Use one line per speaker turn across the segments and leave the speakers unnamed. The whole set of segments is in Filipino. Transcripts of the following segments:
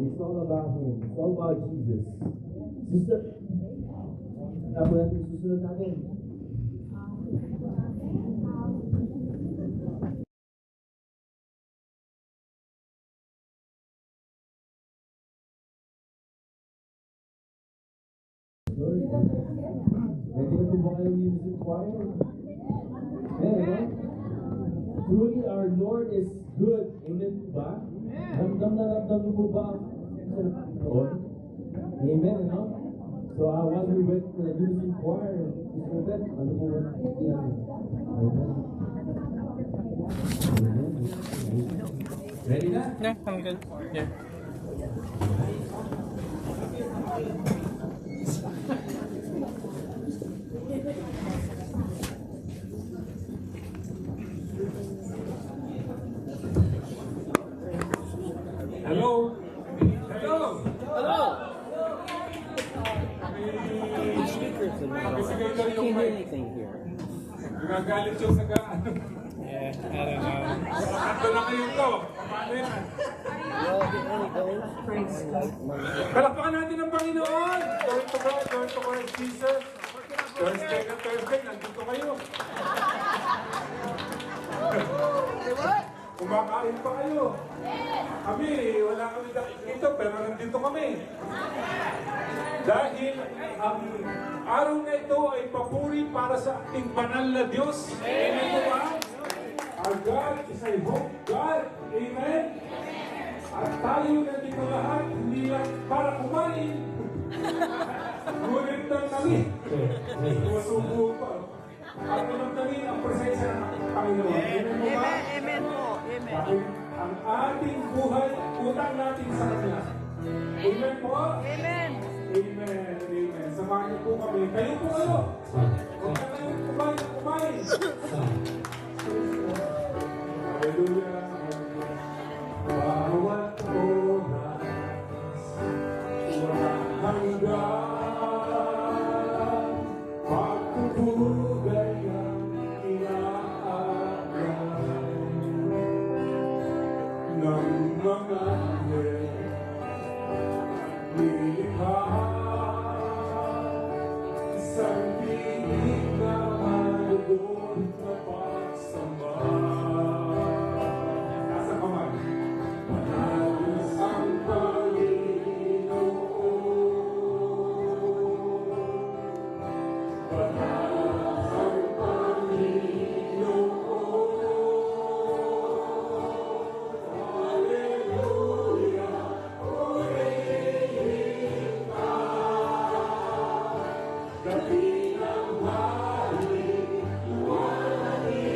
It's all about Him. It's all about Jesus. Sister, tapos natin susunod natin. Ready na po ba kayo music choir? Amen. Truly our Lord is good. Amen po ba? Ramdam na ramdam niyo po ba ang Lord? Amen, no? So while we wait for the music choir, Mr. Ben, ano po ba? Amen. Ready na?
Yeah, I'm good. Yeah.
Hello? Hello?
Hello!
Nagbibigay lang
I
yung
can't hear
mic.
anything here.
Nagagalit yung saga.
Yeah, I don't know.
Ando na ngayon to. Paano yan?
Well, it only goes.
Palakpakan natin ang Panginoon! Going to God, going to God, Jesus. Thursday na Thursday, nandito kayo. Kumakain pa kayo. Kami, wala kami dito, pero nandito kami. Dahil ang araw na ito ay papuri para sa ating banal na Diyos. Amen po ba? Our God is a hope God. Amen? At tayo nandito lahat, hindi lang para kumain. Ngunit lang kami. Masubo pa. At naman kami ang presensya ng Panginoon. Amen po ba?
Amen po. Amen.
Dahil ang ating buhay, utang natin sa Kanya. Amen po?
Amen.
Amen. Amen. Samahan niyo po kami. Kayo po kayo. Huwag na kayo kumain. Hallelujah. Bawat oras, walang hanggan, pagpupugay ang inaaral ng mga anghel. Nilikha isang piling na malugod na pagsamba. Nasa kamay. Manalas ang Panginoon. Manalas ang Panginoon. Hallelujah. Dating ang hari, luwalhati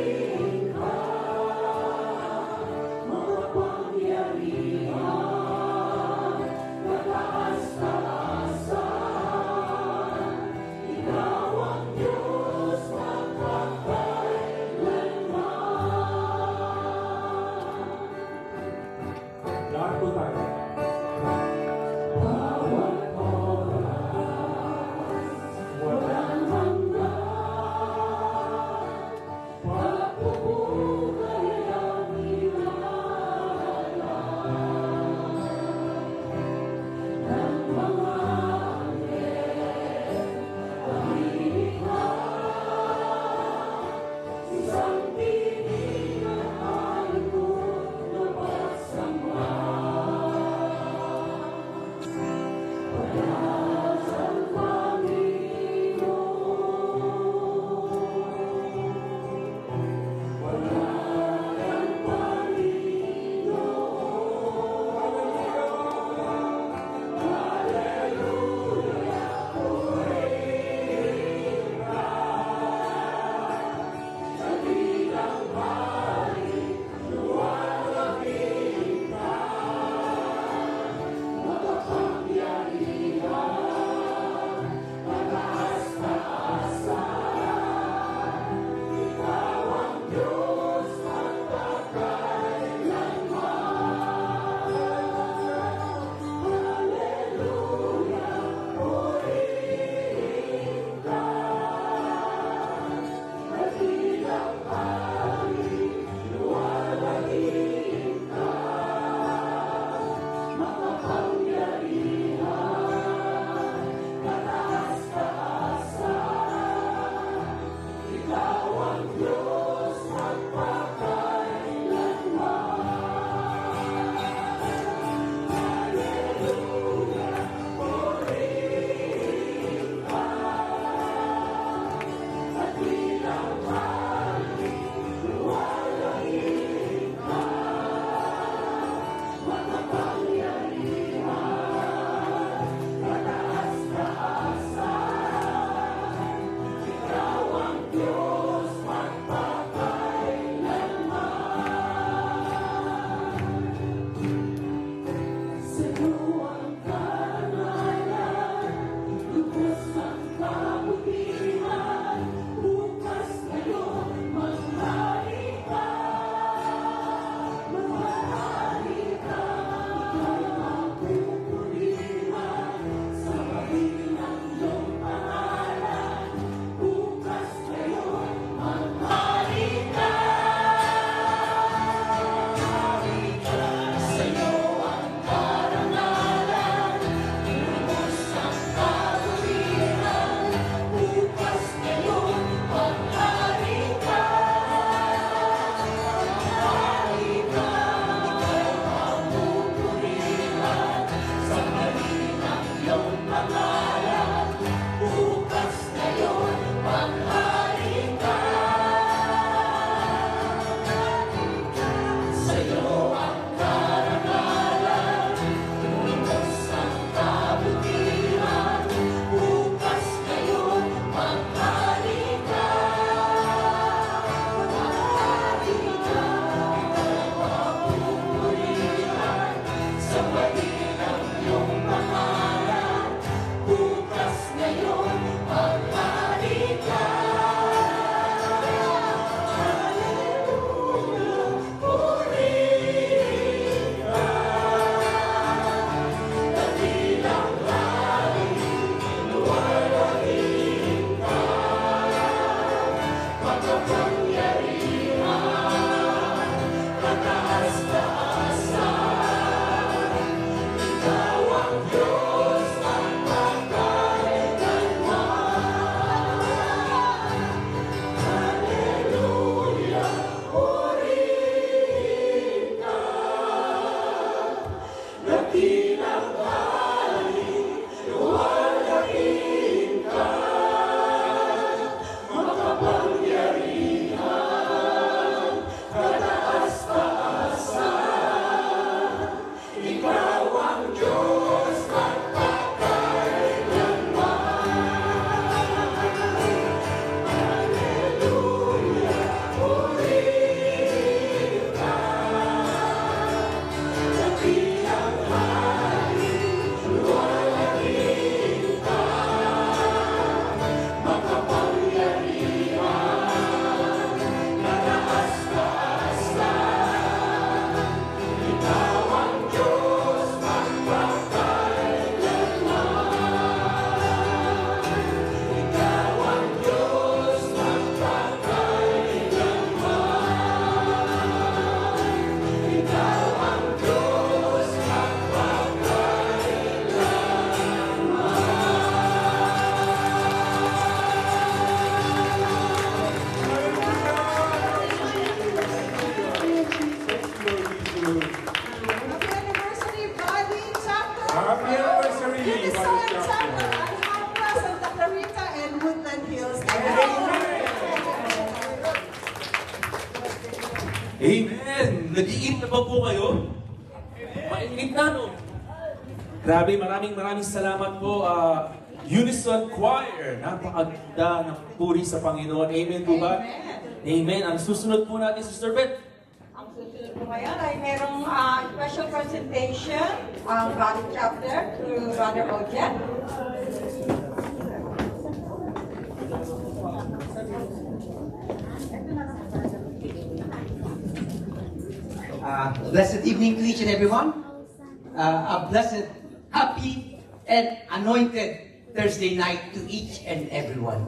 Happy anniversary, Body Chapter!
Happy anniversary,
Unison
Body
Chapter!
Chapter.
Alhambra, Santa Clarita, and Woodland Hills.
Amen! Nag-iinit na ba po kayo? Mainit na, no? Grabe, maraming salamat po, Unison Choir. Napakaganda ng puri sa Panginoon. Amen po ba? Amen. Ang susunod po natin, Sister Beth.
Ang susunod po ngayon ay merong special presentation ang Body Chapter through Brother Ojet.
Blessed evening to each and everyone. A blessed, happy, and anointed Thursday night to each and everyone.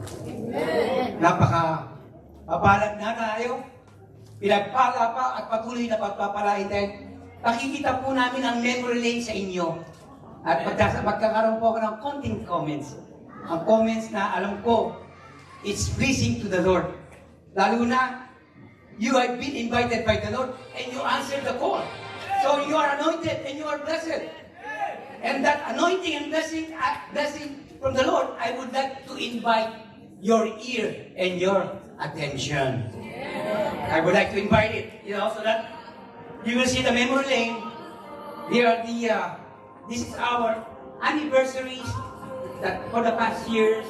Napaka-papalag na tayo. Pinagpala pa at patuloy na pagpapalain tayo. Nakikita po namin ang memory lane sa inyo. At magkakaroon po ako ng konting comments. Ang comments na alam ko, it's pleasing to the Lord. Lalo na, you have been invited by the Lord and you answered the call. So you are anointed and you are blessed. And that anointing and blessing from the Lord, I would like to invite your ear and your attention. I would like to invite it, so that you will see the memory lane. Here are this is our anniversaries that for the past years.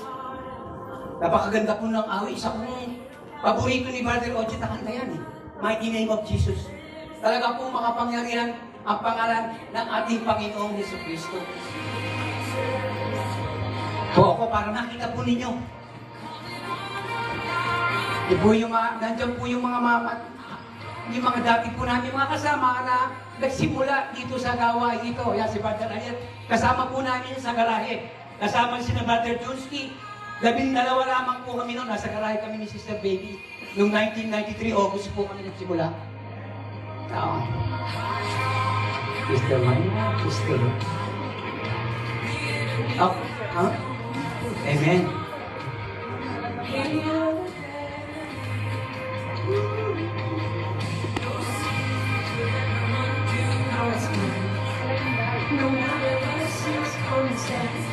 Napakaganda po ng awit. Isa pong paborito ni Brother Ojet na kanta yan. Mighty Name of Jesus. Talaga po makapangyarihan ang pangalan ng ating Panginoong Jesucristo. So ako, para nakita po ninyo. Nandiyan po yung mga dati po namin mga kasama na nagsimula dito sa gawain ito. Yan si Brother Ayat. Kasama po namin sa garahe. Kasama si Brother Junski. 12 lamang po kami noon. Nasa garahe kami ni Sister Baby. Noong 1993, August po kami nagsimula. Sister Maya, Sister. Oh, huh? Amen.
No matter what circumstance,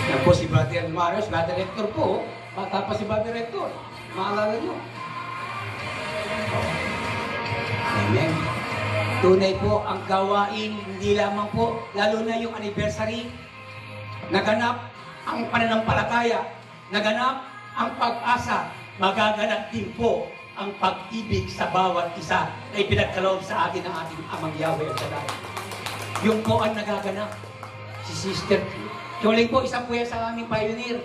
Yan po si Brother Maros, Brother Rector po. Bata pa si Brother Rector. Maalala nyo. Amen. Tunay po ang gawain, hindi lamang po, lalo na yung anniversary, naganap ang pananampalataya, naganap ang pag-asa, magaganap din po ang pag-ibig sa bawat isa na ipinagkaloob sa atin ng ating Amang Yahweh at Shaddai. Yung po ang nagaganap. Si Sister Choling po, isa po yan sa aming pioneer.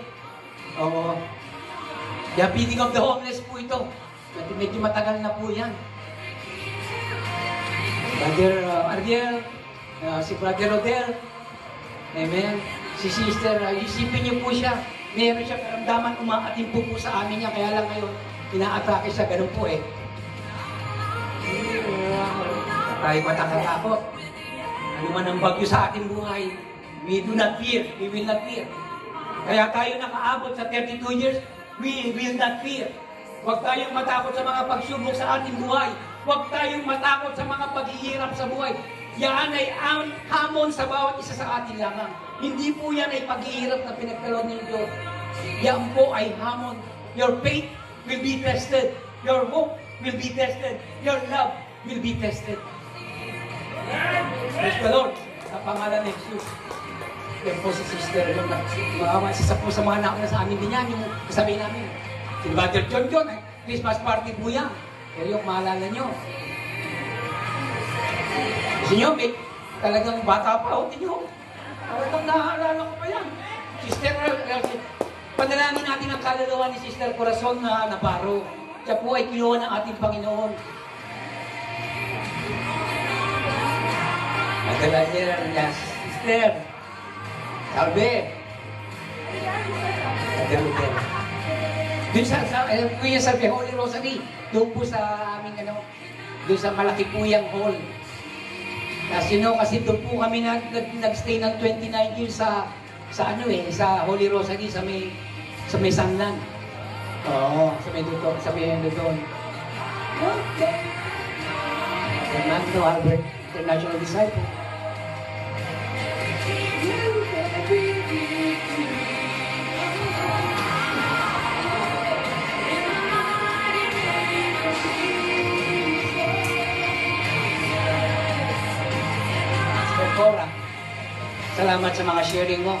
Oo. The feeding of the homeless po ito. Medyo matagal na po yan. Brother Ardiel, si Brother Rodel, amen. Si Sister, isipin niyo po siya. meron siyang karamdaman, umaating po sa amin niya, kaya lang ngayon, ina-atake siya, ganun po eh. Tayo matakatakot. Ano man ang bagyo sa ating buhay, we do not fear, we will not fear. Kaya tayo nakaabot sa 32 years, we will not fear. Huwag tayong matakot sa mga pagsubok sa ating buhay. Huwag tayong matakot sa mga paghihirap sa buhay. Yan ay hamon sa bawat isa sa atin lamang. Hindi po yan ay paghihirap na pinagkaloob ng Diyos. Yan po ay hamon. Your faith will be tested. Your hope will be tested. Your love will be tested. Praise the Lord. Sa pangalan ng Jesus. Yan po si Sister. Isa po sa mga nakuna sa amin din yan. Yung sabihin namin. Si Brother John, Christmas party po yan. Pero yung maalala nyo. Gusto nyo, may talagang bata pa ako ninyo. Talagang naaalala ko pa yan. Sister, panalangin natin ang kaluluwa ni Sister Corazon na Navarro. Siya po ay kinuha ng ating Panginoon. Nagdala niya, Sister, sabi, nagdala. Doon Kuya sabi, Holy Rosary, doon po sa aming doon sa malaki po yung hall. Kasi doon po kami nag-stay ng 29 years sa sa Holy Rosary, sa may Sanlan. Oo, sa may doon. Okay. Fernando Albert, International Disciple. Cora, salamat sa mga sharing mo.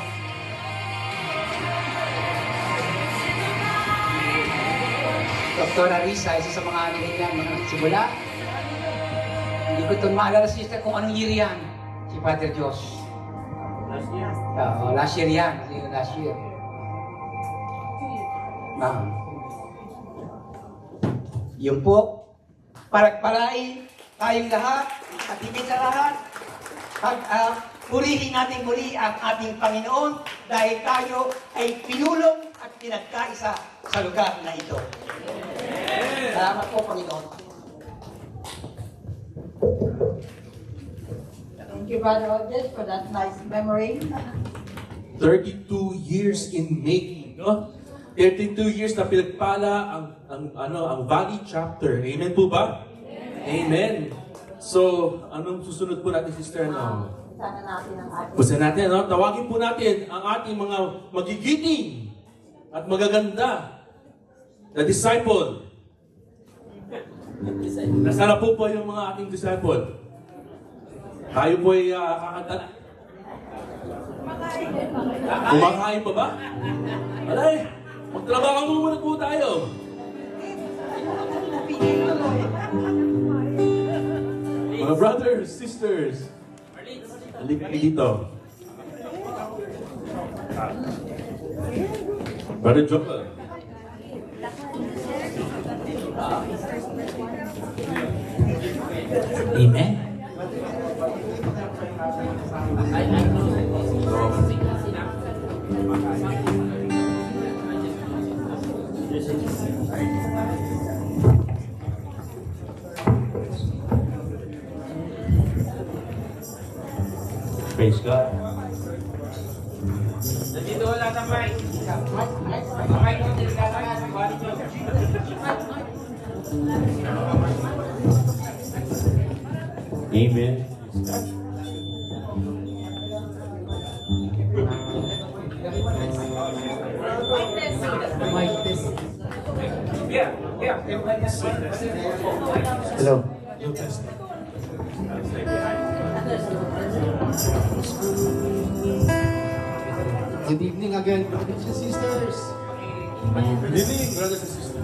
Dr. Arisa, isa sa mga niya, mga simula. Hindi ko ito maalala, sister, kung anong year yan. Si Father Diyos. Last year yan. Last year. Yun po, paragpalain tayong lahat, at higit sa lahat, purihin natin muli ang ating Panginoon dahil tayo ay pinulong at pinagkaisa sa lugar na ito. Salamat po, Panginoon.
Thank you, Brother Odette, for that nice memory.
32 years in making, no? 32 years na pinagpala ang Valley Chapter. Amen po ba? Amen. So, anong susunod po natin, Sister?
Sana natin ang ating...
Pusin natin, no? Tawagin po natin ang ating mga magigiting at magaganda na disciple. Nasaan po yung mga ating disciple? Tayo po ay kakanta na. Kumakain pa ba? Alay, magtrabaho muna po tayo. Mga brothers, sisters, halika kayo dito. Brother Joel. Amen. Praise God.
Nandito wala ng mic.
Amen.
Hello. Good evening again, brothers and sisters.
Good evening, brothers and sisters.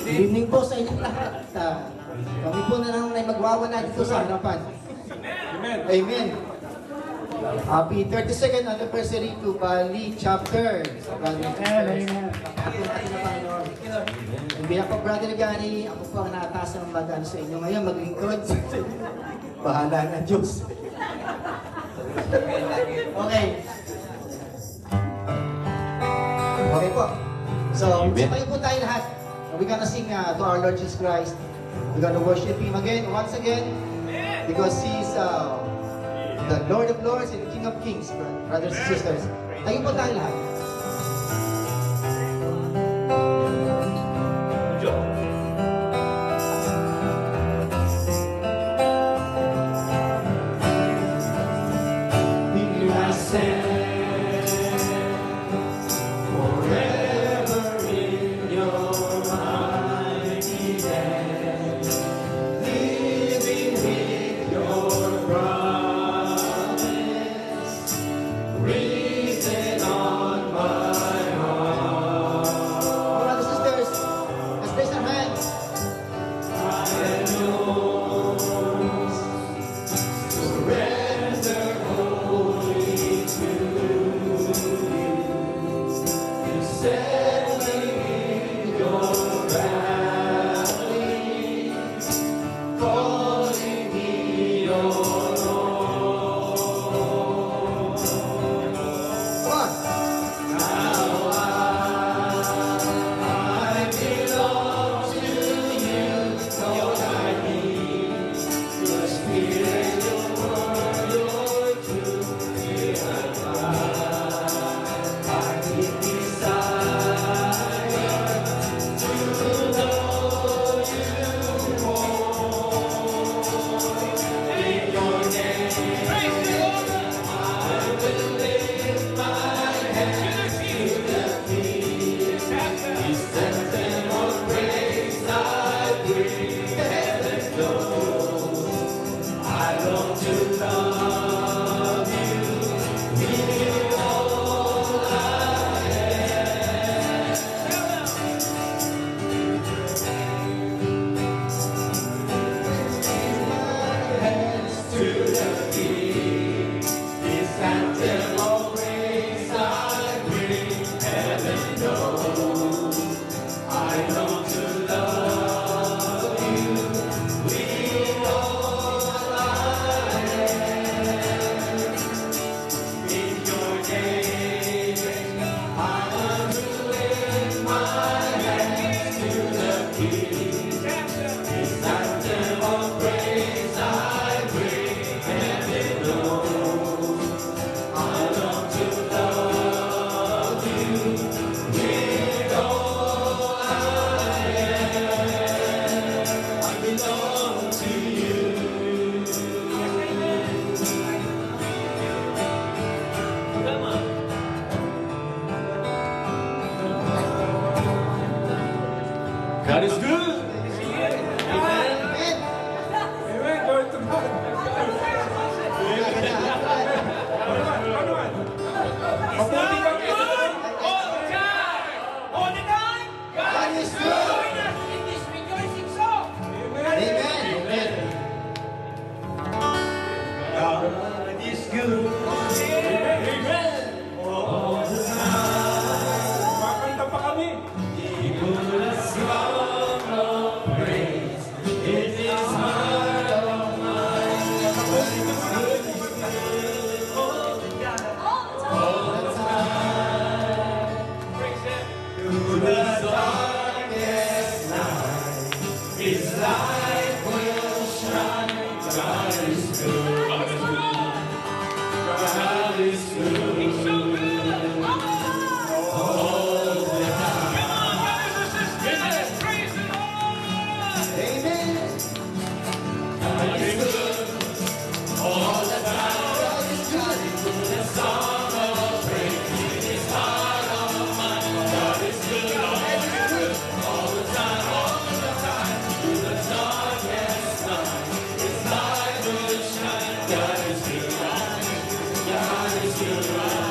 Good evening po sa inyong lahat. Kami po na lang ay magwawala dito sa harapan.
Amen.
Amen. Happy 32nd anniversary to Valley Chapter. Sa Valley Chapter. Ako natin na Panginoon. Ang bilang ko, Brother Gary, ako po ang naataas ng mag-ano sa inyo ngayon, maglingkod. Bahala na Diyos. Okay. Okay po. So, sabay po tayo lahat. We're gonna sing to our Lord Jesus Christ. We're gonna worship Him again, once again, because He's the Lord of Lords and the King of Kings, brothers and sisters. Tayo po tayo lahat. Here I stand, forever in your mighty hand, living with your promise, written on my heart. Brothers and sisters, let's raise our hands. I am yours, surrender wholly to you. You set me in your valley, calling me your own. One. Now I belong to you, Lord, I need your spirit, your word, your truth, here I give desire to know you more. In your name, I will lift my hands to the King. His anthem of praise I bring, heaven knows. I long to love you with all I am. Hands to the King. His anthem of praise I bring, heaven knows. I long to love you with all I am. In your name, I want to lift my hands to the King. His anthem of praise I bring, heaven knows. I long to love you with all I am. I belong to you.
God is good.
Amen.
Amen. Glory to God. Ano man? Mabuti kami.
God is good.
Amen.
Amen.
God is good. Amen. All the time. Makanta pa kami. God is good.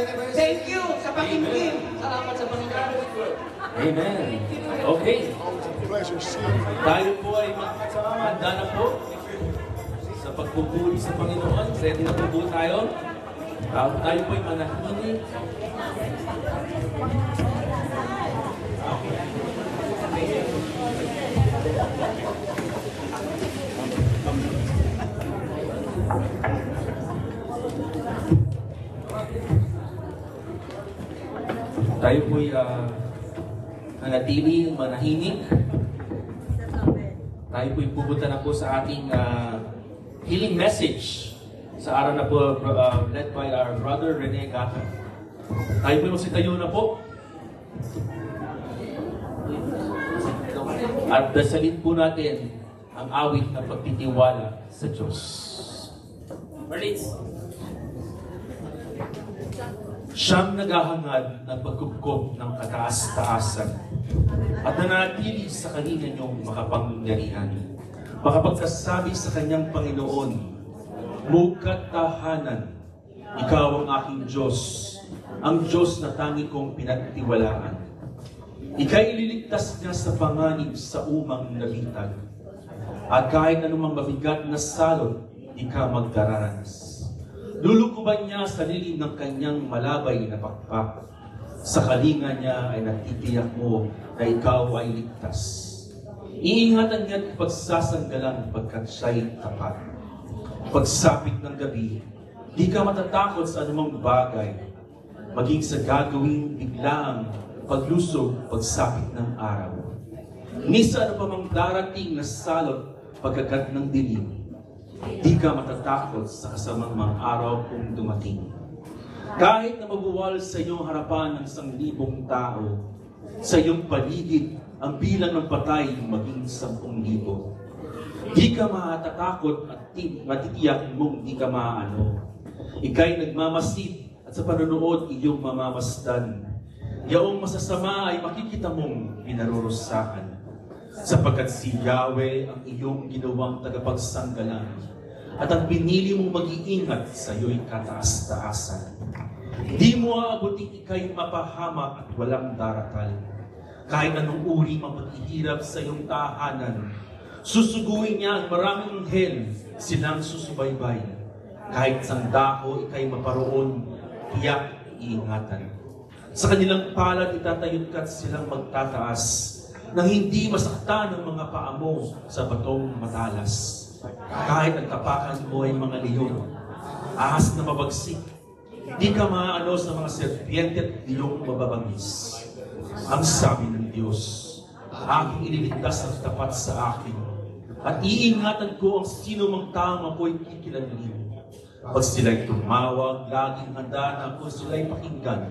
anniversary.
Thank you sa pakinggan. Salamat sa Panginoon.
Amen. Okay. Tayo po ay handa na po sa pagpupuri sa Panginoon. Ready na po tayo. Tayo po ay manahimik. Tayo po'y nanatili, manahimik. Tayo po'y pupunta na po sa ating healing message sa araw na po led by our brother Rene Gata. Tayo po'y magsitayo na po. At dasalin po natin ang awit ng pagtitiwala sa Diyos. Marlitz. Siyang naghahangad ng pagkupkop ng kataas-taasan at nanatili sa kaniyang makapangyarihan. Makapagsasabi sa kanyang Panginoon, Mukat tahanan, ikaw ang aking Diyos, ang Diyos na tangi kong pinagtiwalaan. Ika'y ililigtas niya sa panganib sa umang nabitag, at kahit anumang mabigat na salot, di ka magdararanas. Lulukuban niya sa lilim ng kanyang malabay na pakpak. Sa kalinga niya ay natitiyak mo na ikaw ay ligtas. Iingatan niya at pagsasanggalan pagkat siya'y tapat. Pagsapit ng gabi, di ka matatakot sa anumang bagay. Maging sa gagawing biglaang paglusog, pagsapit ng araw. Ni sa ano pa mang darating na salot pagkagat ng dilim. Di ka matatakot sa kasamang mga araw kung dumating. Kahit na mabuwal sa iyong harapan ng 1,000 tao, sa iyong paligid ang bilang ng patay maging 10,000. Di ka matatakot at matitiyak mong di ka maano. Ika'y nagmamasid at sa panonood iyong mamamasdan. Yaong masasama ay makikita mong pinarurusakan. Sapagkat si Yahweh ang iyong ginawang tagapagsanggalan at ang pinili mong mag-iingat sa iyo'y kataas-taasan. Di mo aabuting ika'y mapahamak at walang daratal. Kahit anong uri mang paghihirap sa iyong tahanan, susuguin niya ang maraming anghel, silang susubaybay. Kahit sang dako ika'y maparoon, tiyak iingatan. Sa kanilang palad itatayot ka't silang magtataas, nang hindi masaktan ng mga paa mo sa batong matalas. Kahit ang tapakan mo ay mga leyon, ahas na mabagsik, di ka maano sa mga serpiente at liyong mababangis. Ang sabi ng Diyos, aking ililigtas ang tapat sa akin, at iingatan ko ang sino mang taong ako'y kikilanlin. Pag sila'y tumawag, laging handa na kung sila'y pakinggan.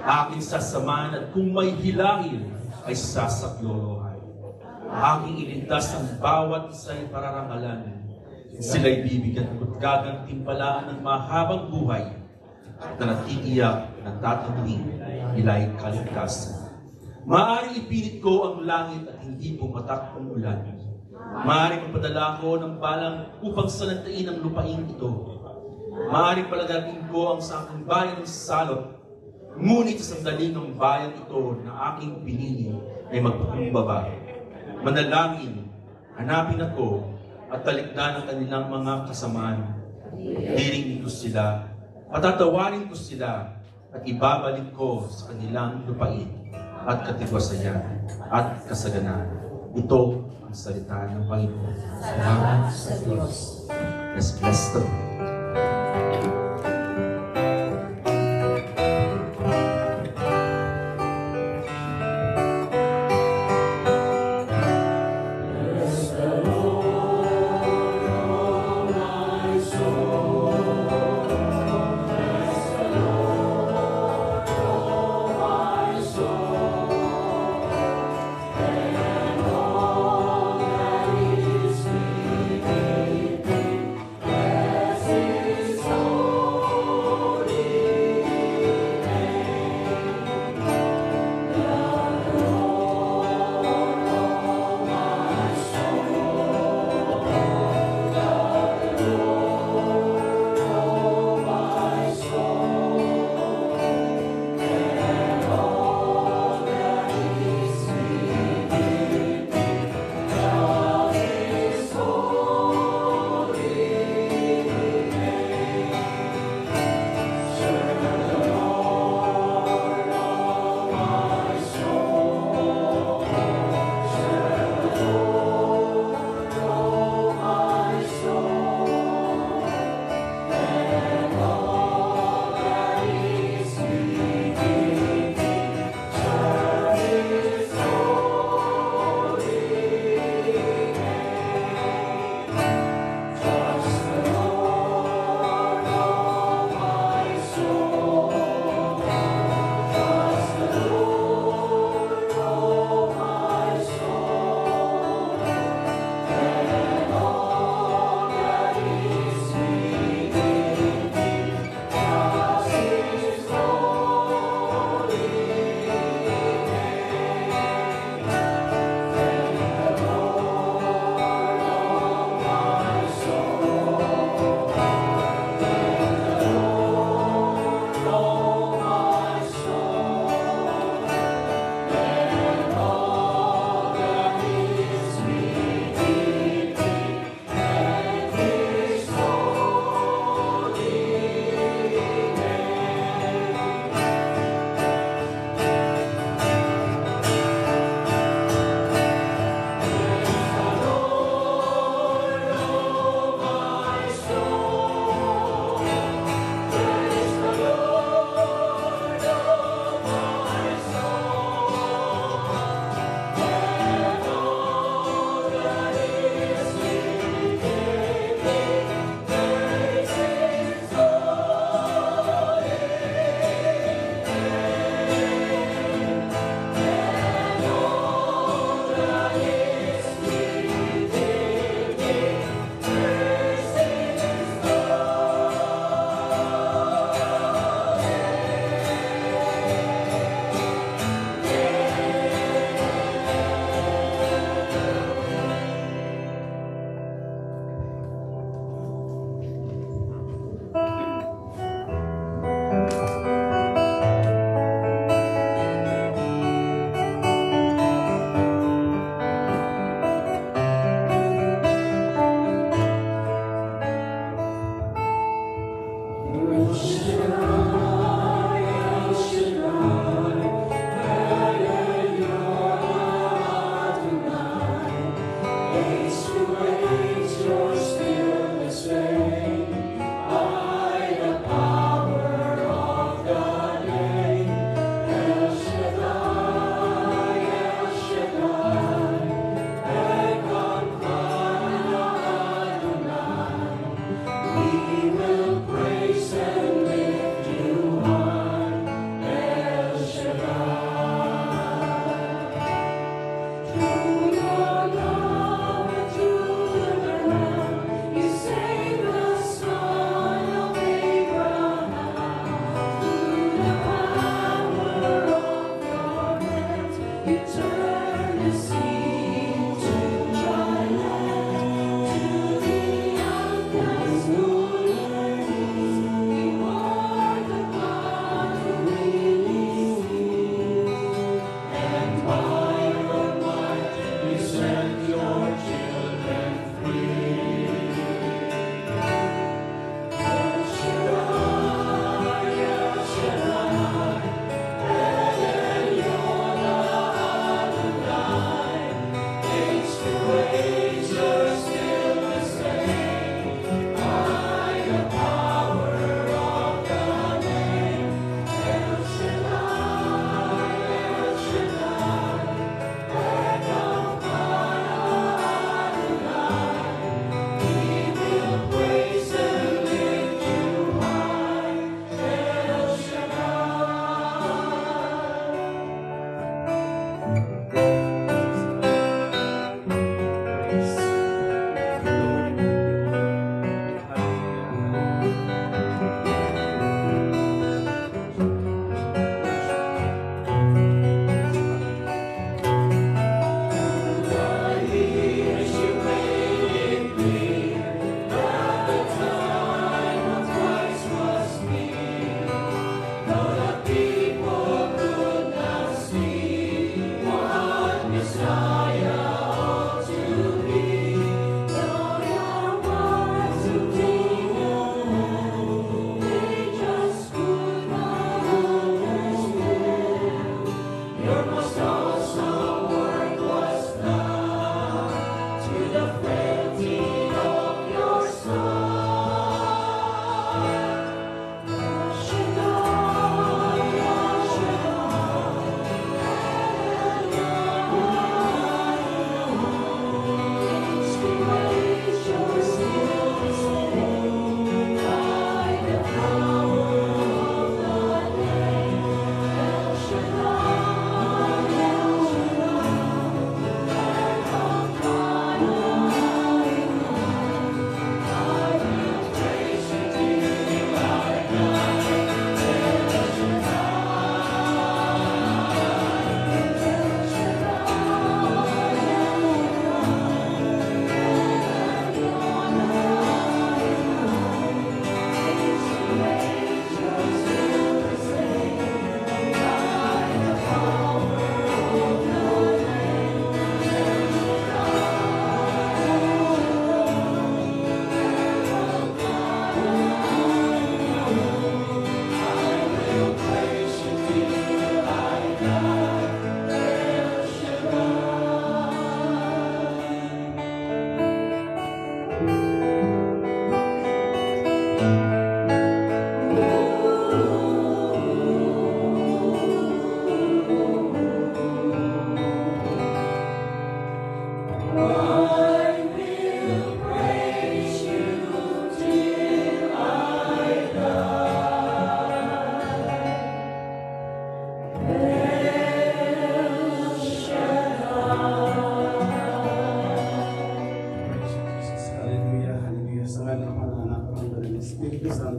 Aking sasamahan at kung may hilahil, ay sasaklolohan. Aking iligtas ang bawat isa'y pararangalan. Sila'y bibigyan at gagantimpalaan ng mahabang buhay na natitiyak na tatanungin nila'y kaligtasan. Maaaring ipilit ko ang langit at hindi pumatak ang ulan. Maaaring magpadala ko ng balang upang salantain ang lupain ito. Maaaring palagatin ko ang saking bayan ng salot. Ngunit sa sandaling ng bayan ito na aking pinili ay magpakumbaba. Manalangin, hanapin ako at talikdan ang kanilang mga kasamaan. Diringin ko sila, patatawarin ko sila at ibabalik ko sa kanilang lupain at katigwasayan at kasaganaan. Ito ang salita ng Panginoon. Salamat sa Diyos. Let's bless the Lord.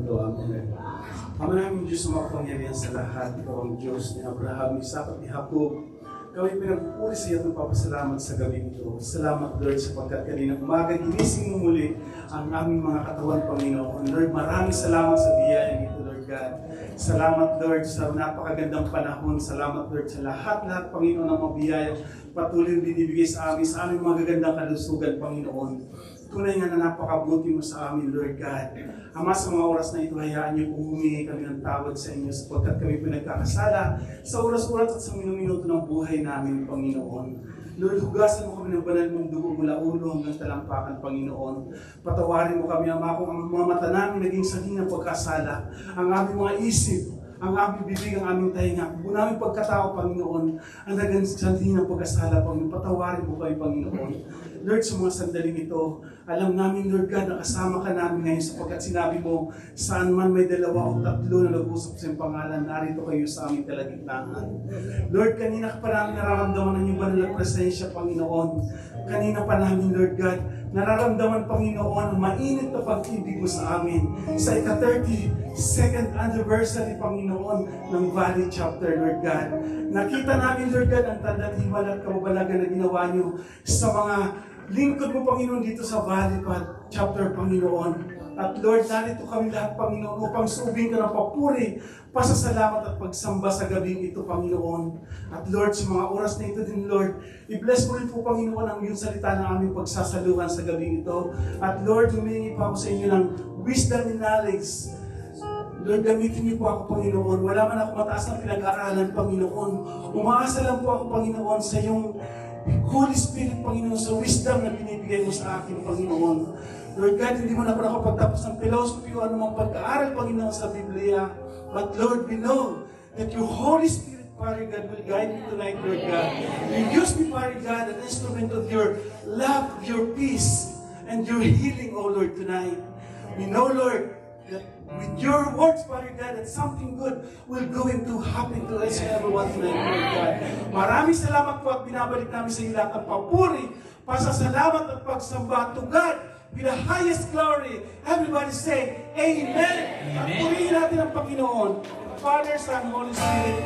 mundo. Amen. Ama namin Diyos na makapangyarihan sa lahat, ikaw ang Diyos ni Abraham, Isaac at ni Jacob. Kami pinagpupuri sa iyo at magpapasalamat sa gabi ito. Salamat Lord sapagkat kanina umaga ginising mo muli ang aming mga katawan, Panginoon. Lord, maraming salamat sa biyayang ito, Lord God. Salamat Lord sa napakagandang panahon. Salamat Lord sa lahat-lahat, Panginoon, ng mabiyayang patuloy binibigay sa aming magagandang kalusugan, Panginoon. Tunay nga na napakabuti mo sa amin, Lord God. Ama, sa mga oras na ito, hayaan niyo kung humingi kami ng tawad sa inyo sapagkat kami pinagkakasala sa oras-oras at sa minuto ng buhay namin, Panginoon. Lord, hugasan mo kami ng banal mong dugo mula ulo hanggang talampakan, Panginoon. Patawarin mo kami, Ama, kung ang mga mata namin naging sanhi ng pagkasala, ang aming mga isip, ang aming bibig, ang aming tahinga, kung aming pagkatao, Panginoon, ang naging sanhi ng pagkasala, Panginoon. Patawarin mo kami, Panginoon. Lord, sa mga sandaling ito, alam namin, Lord God, na kasama ka namin ngayon sapagkat sinabi mo, saan man may 2 o 3 na nag-usap sa iyong pangalan, narito kayo sa aming kalagitnaan. Lord, kanina pa namin nararamdaman ang iyong banal na presensya, Panginoon. Kanina pa namin, Lord God, nararamdaman, Panginoon, ang mainit na pag-ibig mo sa amin. Sa ika-32nd anniversary, Panginoon, ng Valley Chapter, Lord God. Nakita namin, Lord God, ang tanda't himala at kababalagan na ginawa niyo sa mga lingkod mo, Panginoon, dito sa Valley Chapter, Panginoon. At Lord, narito kami lahat, Panginoon, upang subing ka ng papuri, pasasalamat at pagsamba sa gabing ito, Panginoon. At Lord, sa mga oras na ito din, Lord, i-bless mo rin po, Panginoon, ang iyong salita ng aming pagsasaluhan sa gabing ito. At Lord, humingi pa ako sa inyo ng wisdom and knowledge. Lord, gamitin niyo po ako, Panginoon. Wala man ako mataas na pinag-aaralan, Panginoon. Umaasa lang po ako, Panginoon, sa iyong Holy Spirit, Panginoon, sa wisdom na binibigay mo sa akin, Panginoon. Lord God, hindi mo na ako nakapagtapos ng philosophy o anumang pag-aaral, Panginoon, sa Biblia. But Lord, we know that your Holy Spirit, Father God, will guide me tonight, Lord God. You use me, Father God, an instrument of your love, your peace, and your healing, O Lord, tonight. We know, Lord, that with your words, Father God, that something good will going to happen to us and everyone tonight, Lord God. Maraming salamat po at binabalik namin sa iyo lahat ang papuri, pasasalamat at pagsamba to God with the highest glory. Everybody say, Amen! At purihin natin ang Panginoon, Father, Son, Holy Spirit.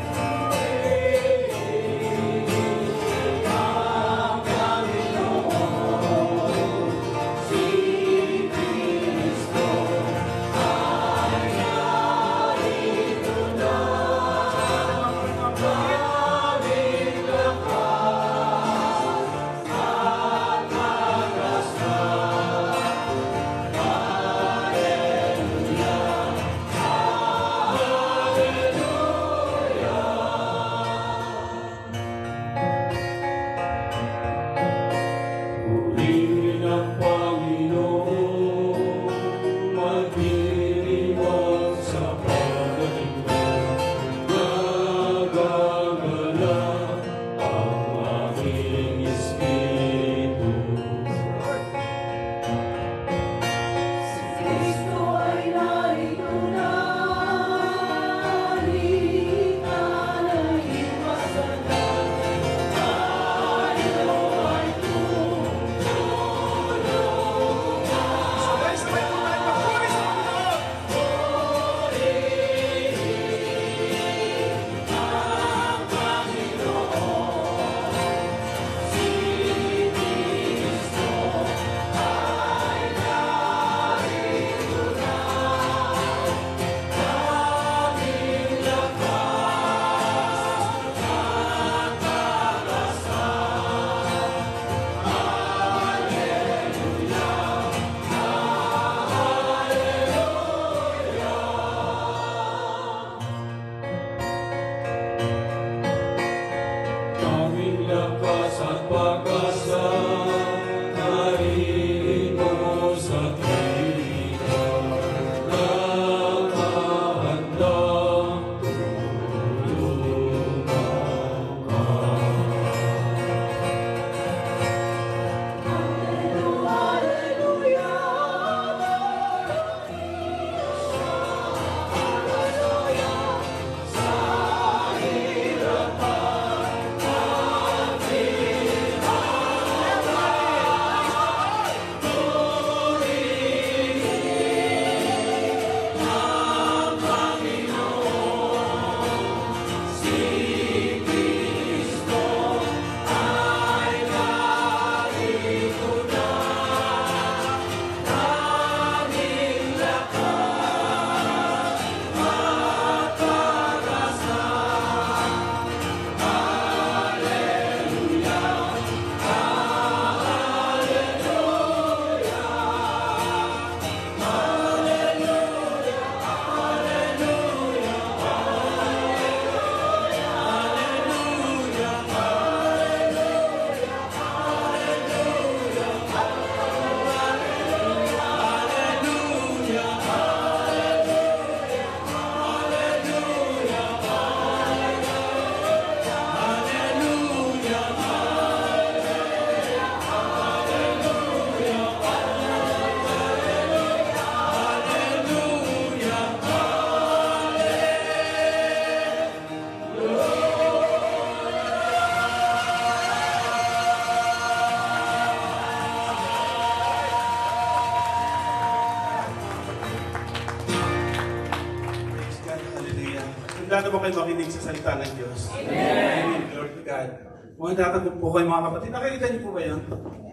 na ba kayo makinig sa salita ng Diyos? Amen. Glory to God. Mga dapat po kayo mga kapatid. Nakikita niyo po ba yun?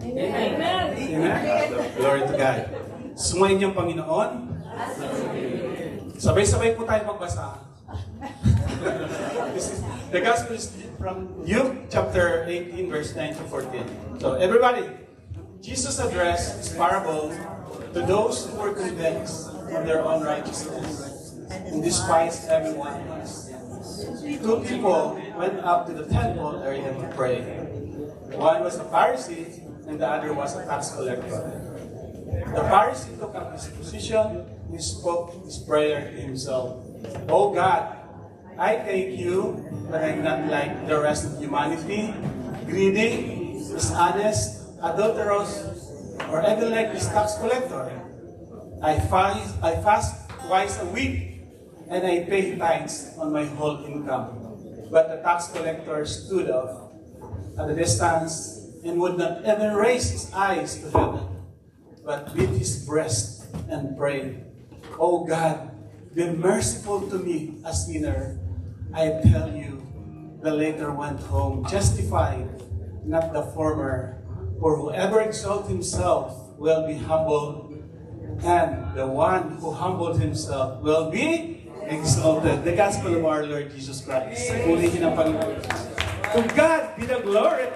Amen. Glory to God. Sumayin niyo ang Panginoon. Sabay-sabay po tayo magbasa. The Gospel is from Luke chapter 18 verse 9 to 14. So everybody, Jesus addressed this parable to those who were convinced of their own righteousness and despised everyone else. Two people went up to the temple area to pray. One was a Pharisee and the other was a tax collector. The Pharisee took up his position and spoke his prayer to himself. Oh God, I thank you that I'm not like the rest of humanity, greedy, dishonest, adulterous, or even like this tax collector. I fast twice a week, and I pay tithes on my whole income. But the tax collector stood off at a distance and would not even raise his eyes to heaven, but beat his breast and prayed, Oh God, be merciful to me, a sinner. I tell you, the latter went home justified, not the former. For whoever exalts himself will be humbled, and the one who humbled himself will be exalted. The gospel of our Lord Jesus Christ. Purihin ang Panginoon. To God be the glory.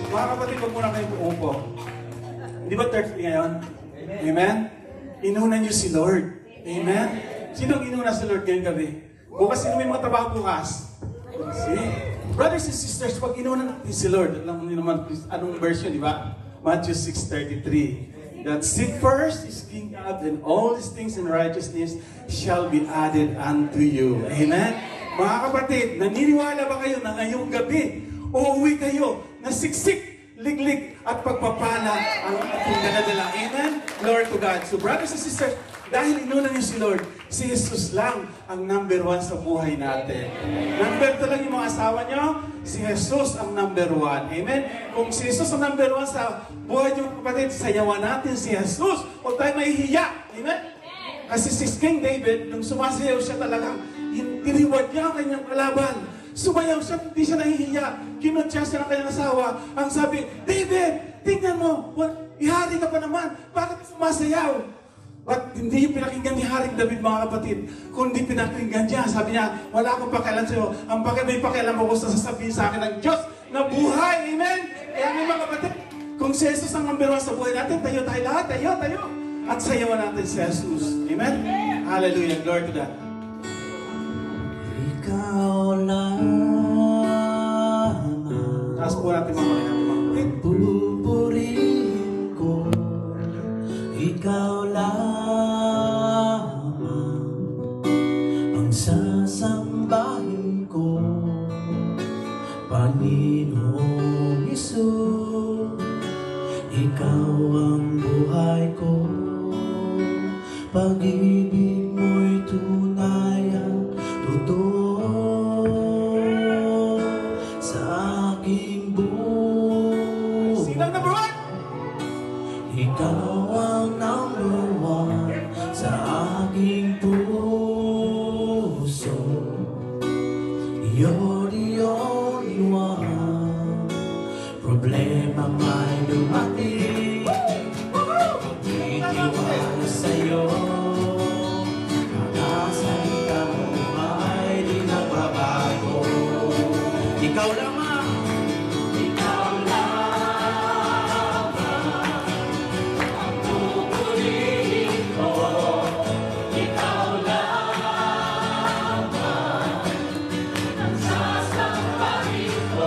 Mga kapatid, huwag muna kayo uupo. Di ba Thursday ngayon? Amen? Inuna niyo si Lord. Amen? Sinong inuna si Lord ngayong gabi? Bukas sino may mga trabaho bukas? See? Brothers and sisters, pag inuna natin si Lord, alam niyo naman anong version, di ba? Matthew 6:33. That seek first His kingdom, and all these things in righteousness shall be added unto you. Amen? Mga kapatid, naniniwala ba kayo na ngayong gabi, uuwi kayo na siksik liglig at pagpapala ang ating dinadala. Amen? Glory to God. So brothers and sisters, dahil inuna niyo si Lord, si Jesus lang ang number 1 sa buhay natin. Number 2 lang yung mga asawa niyo, si Jesus ang number 1. Amen? Kung si Jesus ang number 1 sa buhay niyo, kapatid, sayawan natin si Jesus. Huwag tayo mahihiya. Amen? Kasi si King David, nung sumasayaw siya talagang, tiniwad niya ang kanyang kalaban. Sumayaw siya, hindi siya nahihiya. Kinutya siya ng kanyang asawa. Ang sabi, David, tingnan mo, ihari ka pa naman. Bakit sumasayaw? At hindi yung pinakinggan ni Haring David, mga kapatid, kundi pinakinggan niya. Sabi niya, wala akong pakialam sa'yo. Ang may pakialam ako sa sasabihin sa akin ng Diyos na buhay. Amen? Kaya mga kapatid, kung si Jesus ang number 1 sa buhay natin, tayo lahat, tayo. At sayawan natin si Jesus. Amen? Hallelujah. Glory to God.
Ikaw lang
Taas po natin mga kapatid.
pupurihin ko, ikaw lamang ang sasambahin ko, Panginoong Hesus. Ikaw ang buhay ko, pag-ibig mo'y tunay at totoo sa aking buhay.
Sino ang number 1?
Ikaw ang number 1 sa aking puso. You're the only one. Problema may dumating, magtitiwala sa'yo. Mga salita mo ay di nagbabago. Ikaw lamang, ikaw lamang ang pupurihin ko. Ikaw lamang ang sasambahin ko,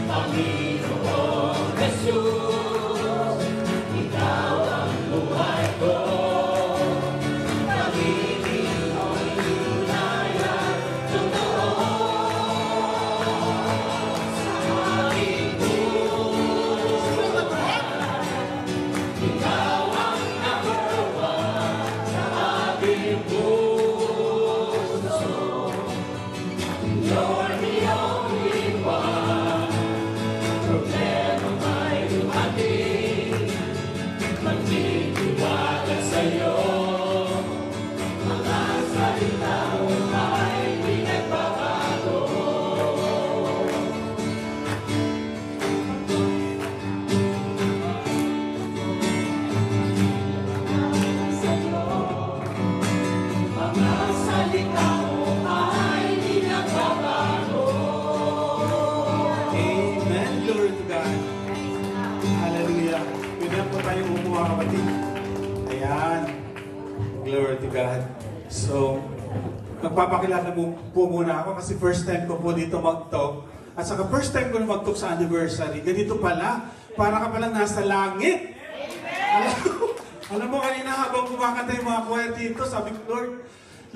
Panginoong Jesus. Ikaw ang buhay ko, pag-ibig mo'y tunay at totoo sa aking buhay. Ikaw ang number 1 sa aking puso. You're the only one. Problema may dumating, magtitiwala sa'yo. Mga salita mo ay di nagbabago. Mga salita mo ay di nagbabago.
Amen. Glory to God. Hallelujah. Pwede po tayo umuha, kapatid. Ayan. Glory to God. So, magpapakilala po muna ako kasi first time ko po dito mag-talk. At saka first time ko na mag-talk sa anniversary. Ganito pala. Para ka palang nasa langit. Alam mo, kanina habang kumakanta yung mga choir dito, sabi ko, Lord,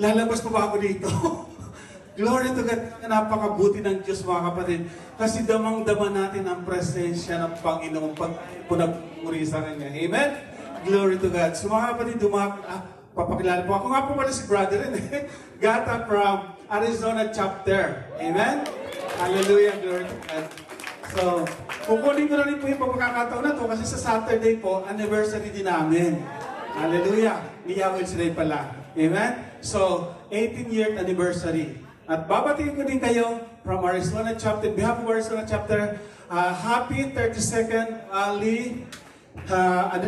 lalabas pa ba ako dito? Glory to God. Napakabuti ng Diyos, mga kapatid. Kasi damang-dama natin ang presensya ng Panginoon pag punagmuri sa Kanya. Amen? Glory to God. So mga kapatid, papakilala po. Ako nga po pala si brother Gata from Arizona chapter. Amen? Hallelujah. Glory to God. So, kukunin ko na rin po yung pagkakataon na to kasi sa Saturday po, anniversary din namin. Hallelujah. Ni Yahweh today pala. Amen? So, 18th anniversary. At babatiin ko din kayo from Arizona chapter, behalf of Arizona chapter, happy 32nd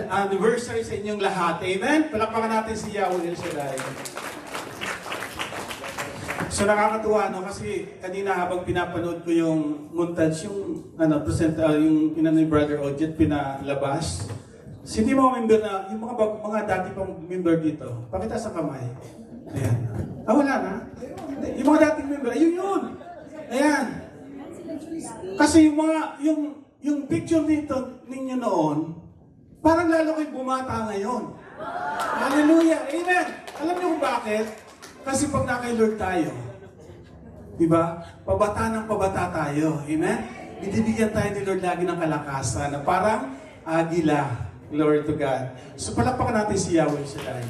anniversary sa inyong lahat. Amen? Palakpakan natin si Yahweh today. So nakakatuwa, no? Kasi kanina habang pinapanood ko yung montage, yung yung ni Brother Ojet pinalabas. Hindi mga member na, yung mga dati pang member dito, pakita sa kamay. Ayan. Wala na? Yung mga dating member, ayun yun! Ayan. Kasi yung picture dito ninyo noon, parang lalo kayong bumata ngayon. Hallelujah! Amen! Alam niyo kung bakit? Kasi pag naka-Lord tayo, di ba? Pabata ng pabata tayo. Amen? binibigyan tayo ni Lord lagi ng kalakasan na parang agila. Glory to God. So palakpakan natin si Yahweh Shaddai.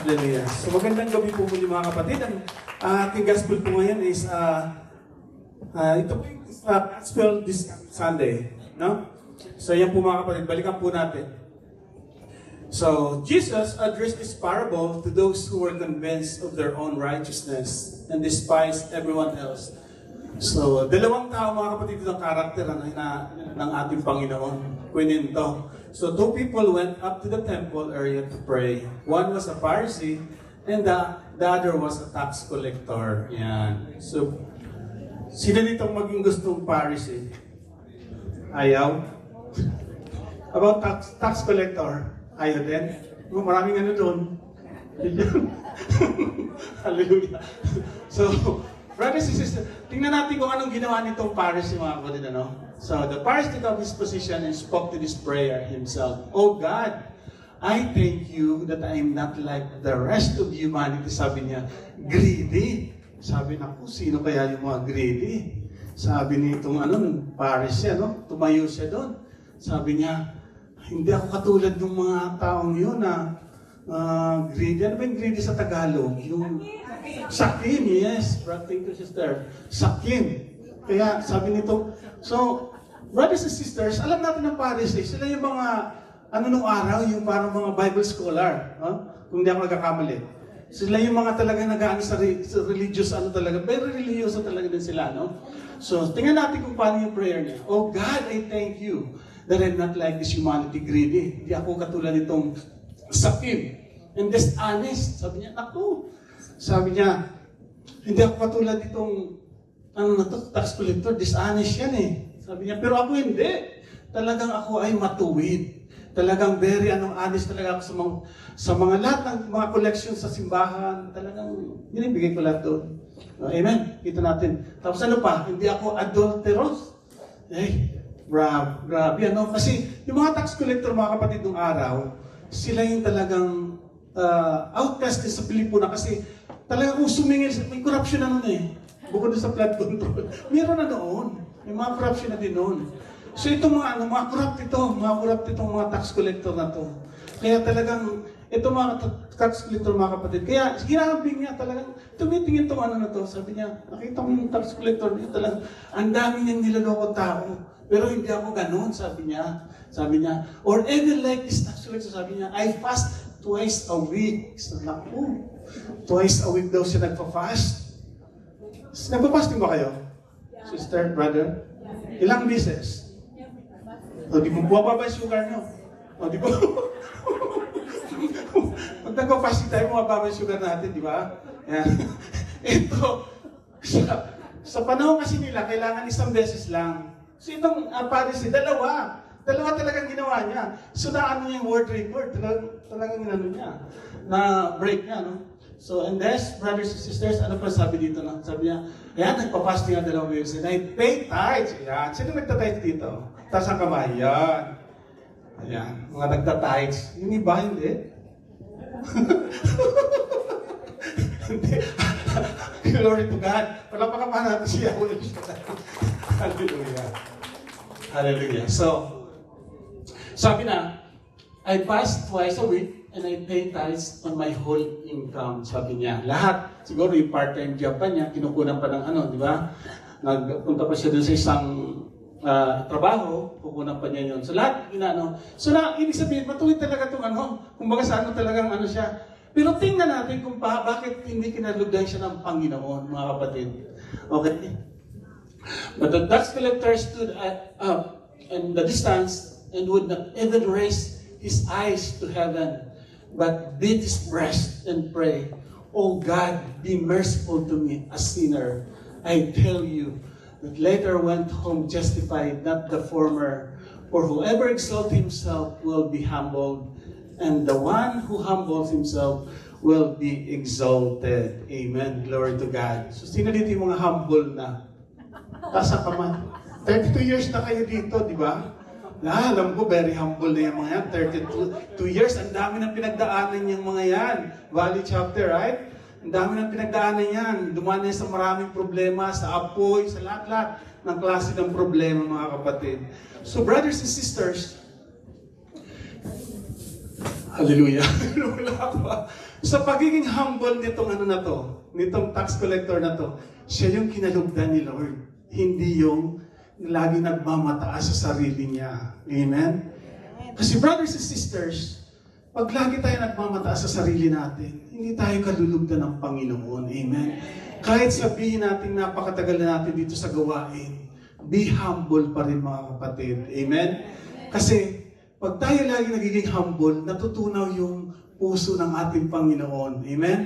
Hallelujah. So magandang gabi po muli mga kapatid. Ang ating gospel po ngayon is ito po yung gospel this Sunday. No? So yan po mga kapatid, balikan po natin. So Jesus addressed this parable to those who were convinced of their own righteousness and despised everyone else. So dalawang tao mga kapatid ng karakter ng ating Panginoon. Kwininto. So two people went up to the temple area to pray. One was a Pharisee and the other was a tax collector. Yan. So, sino nitong maging gustong Pharisee? Ayaw? About tax collector? Ayaw din? Maraming ano doon. Hallelujah. So, brothers and sisters, tingnan natin kung anong ginawa nitong Pharisee mga kapatid, ano? So, the Pharisee took up his position and spoke to this prayer himself. Oh God, I thank you that I am not like the rest of humanity. Sabi niya, greedy. Sabi na po, sino kaya yung mga greedy? Sabi nitong Pharisee, tumayo siya doon. Sabi niya, hindi ako katulad ng mga taong yun na greedy. Ano ba yung greedy sa Tagalog? Yung sakin, yes. Thank you, sister. Sakin. Kaya sabi nito, so, brothers and sisters, alam natin ng Pharisee, sila yung mga, nung araw, yung parang mga Bible scholar, kung hindi ako nagkakamali. Sila yung mga talaga nag-aano sa religious, talaga, very religious talaga din sila, no? So, tingnan natin kung paano yung prayer niya. Oh God, I thank you that I'm not like this humanity greedy. Hindi ako katulad nitong sakim and dishonest. Sabi niya, naku. Sabi niya, hindi ako katulad nitong tax collector, dishonest yan eh. Sabi niya, pero ako hindi. Talagang ako ay matuwid. Talagang very honest talaga ako sa mga lahat ng mga collection sa simbahan. Talagang binibigay ko lahat doon. Amen? Kita natin. Tapos ano pa? Hindi ako adulterous. Grabe. Kasi yung mga tax collector, mga kapatid ng araw, sila yung talagang outcast sa Pilipuna kasi talagang kung sumingil, may corruption na nun eh. Bukod sa flood control. Meron na noon. May mga corruption na din noon. So itong mga corrupt itong mga tax collector na to. Kaya talagang, itong mga tax collector mga kapatid, kaya hinahambing niya talagang, tumitingin itong na to. Sabi niya, nakita mo yung tax collector niya talagang, ang dami niyang nilaloko tao. Pero hindi ako ganun, sabi niya. Sabi niya, or even like this tax collector, sabi niya, I fast twice a week. Sabi niya, twice a week daw siya nagpa-fast. Nagpa-fasting ba kayo? Sister, brother? Ilang beses? O, di mo buwaba ba yung sugar nyo? O, di ba? Pag nagpa-fasting tayo, mababa yung sugar natin, di ba? Yan. Ito, sa panahon kasi nila, kailangan isang beses lang. So, itong Pharisee, dalawa talagang ginawa niya. So, naano niya yung world record, talagang niya, na break niya, no? So, and this, brothers and sisters, ano pa sabi dito? No? Sabi niya, ayan, nagpa-fasting ang dalawang weeks, and I pay tithes. Ayan, sino nagta-tithes dito? Taas ang kamay, ayan. Ayan, mga nagta-tithes. Yung iba, hindi. Hindi. Glory to God. Palapakan natin siya. Hallelujah. Hallelujah. So, sabi na, I fast twice a week, and I pay tithes on my whole income, sabi niya. Lahat, siguro yung part-time job pa niya, kinukunan pa ng di ba? Nagpunta pa siya doon sa isang trabaho, kukunan pa niya yun. So lahat, So ibig sabihin, matuwid talaga itong kumbaga sa talagang siya. Pero tingnan natin kung bakit hindi kinalugdan siya ng Panginoon, mga kapatid. Okay? But the tax collector stood up in the distance and would not even raise his eyes to heaven, but beat his breast and pray, "Oh God, be merciful to me, a sinner." I tell you that later went home justified, not the former. For whoever exalts himself will be humbled, and the one who humbles himself will be exalted. Amen. Glory to God. So sino dito yung mga humble na? Taas ang kamay. 32 years na kayo dito, di ba? Alam ko, very humble na yung mga yan. 32 years, ang dami ng pinagdaanan yung mga yan. Valley chapter, right? Ang dami ng pinagdaanan yan. Dumaan yan sa maraming problema, sa apoy, sa lahat-lahat ng klase ng problema, mga kapatid. So, brothers and sisters, hallelujah. Wala pa. Sa pagiging humble nitong ano na to, nitong tax collector na to, siya yung kinalugdan ni Lord. Hindi yung lagi nagmamataas sa sarili niya. Amen? Kasi brothers and sisters, pag lagi tayo nagmamataas sa sarili natin, hindi tayo kalulugdan ng Panginoon. Amen? Kahit sabihin natin napakatagal na natin dito sa gawain, be humble pa rin mga kapatid. Amen? Kasi pag tayo lagi nagiging humble, natutunaw yung puso ng ating Panginoon. Amen?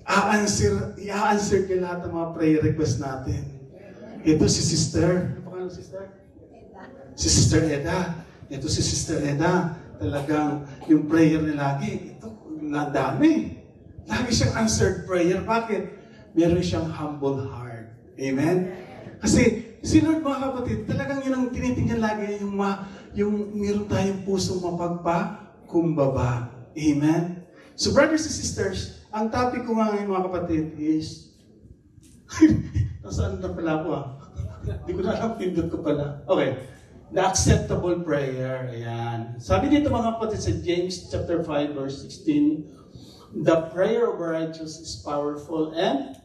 I-answer kay lahat ng mga prayer request natin. Ito si Sister. Ano pangalan Sister? Si Sister Eda. Ito si Sister Eda. Talagang yung prayer niya lagi, ito, dami. Lagi siyang answered prayer. Bakit? Meron siyang humble heart. Amen? Kasi si Lord, mga kapatid, talagang yun ang tinitingnan lagi, yung meron tayong pusong mapagpakumbaba. Amen? So brothers and sisters, ang topic ko ngayon mga kapatid is, nasaan na pala ako Hindi ko na alam, pindot ko pala. Okay. The acceptable prayer. Ayan. Sabi dito mga kapatid sa James chapter 5 verse 16, the prayer of a righteous is powerful and